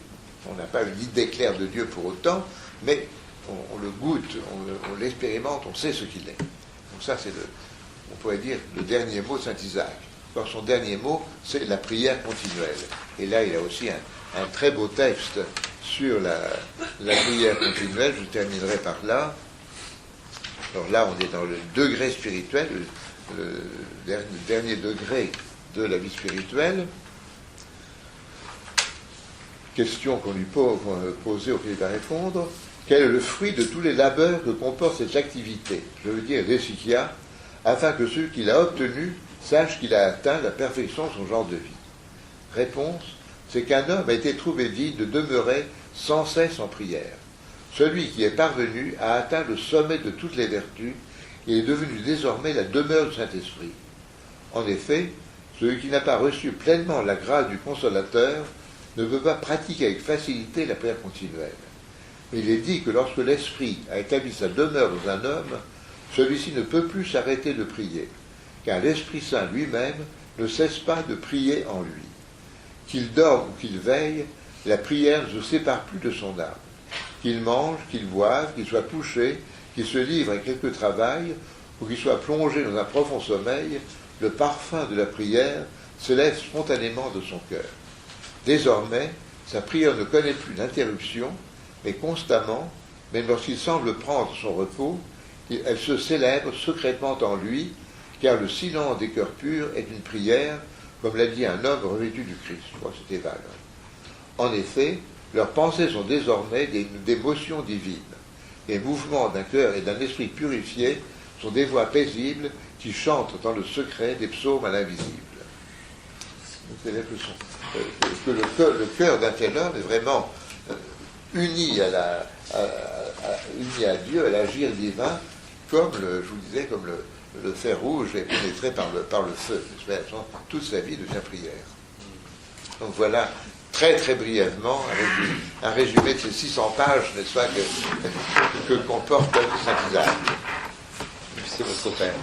A: On n'a pas une idée claire de Dieu pour autant, mais on le goûte, on l'expérimente, on sait ce qu'il est. Donc ça, c'est on pourrait dire, le dernier mot de saint Isaac. Alors son dernier mot, c'est la prière continuelle. Et là, il a aussi un très beau texte sur la prière continuelle. Je terminerai par là. Alors là, on est dans le degré spirituel, le dernier degré de la vie spirituelle. Question qu'on lui posait auquel il va répondre. Quel est le fruit de tous les labeurs que comporte cette activité, je veux dire l'esikia, afin que celui qui l'a obtenu sache qu'il a atteint la perfection de son genre de vie? Réponse, c'est qu'un homme a été trouvé digne de demeurer sans cesse en prière. Celui qui est parvenu a atteint le sommet de toutes les vertus et est devenu désormais la demeure du Saint-Esprit. En effet, celui qui n'a pas reçu pleinement la grâce du Consolateur ne peut pas pratiquer avec facilité la prière continuelle. Mais il est dit que lorsque l'Esprit a établi sa demeure dans un homme, celui-ci ne peut plus s'arrêter de prier, car l'Esprit Saint lui-même ne cesse pas de prier en lui. Qu'il dorme ou qu'il veille, la prière ne se sépare plus de son âme. Qu'il mange, qu'il boive, qu'il soit couché, qu'il se livre à quelque travail, ou qu'il soit plongé dans un profond sommeil, le parfum de la prière s'élève spontanément de son cœur. Désormais, sa prière ne connaît plus d'interruption, mais constamment, même lorsqu'il semble prendre son repos, elle se célèbre secrètement en lui, car le silence des cœurs purs est une prière, comme l'a dit un homme revêtu du Christ. Je crois que c'était vague. En effet, leurs pensées sont désormais des motions divines. Les mouvements d'un cœur et d'un esprit purifiés sont des voix paisibles qui chantent dans le secret des psaumes à l'invisible. C'est-à-dire que le cœur d'un tel homme est vraiment uni à Dieu, à l'agir divin, comme je vous disais, comme le fer rouge est pénétré par le feu. Toute sa vie devient prière. Donc voilà, très très brièvement, un résumé de ces 600 pages, n'est-ce pas, que comporte Saint Isaac.
B: C'est votre père.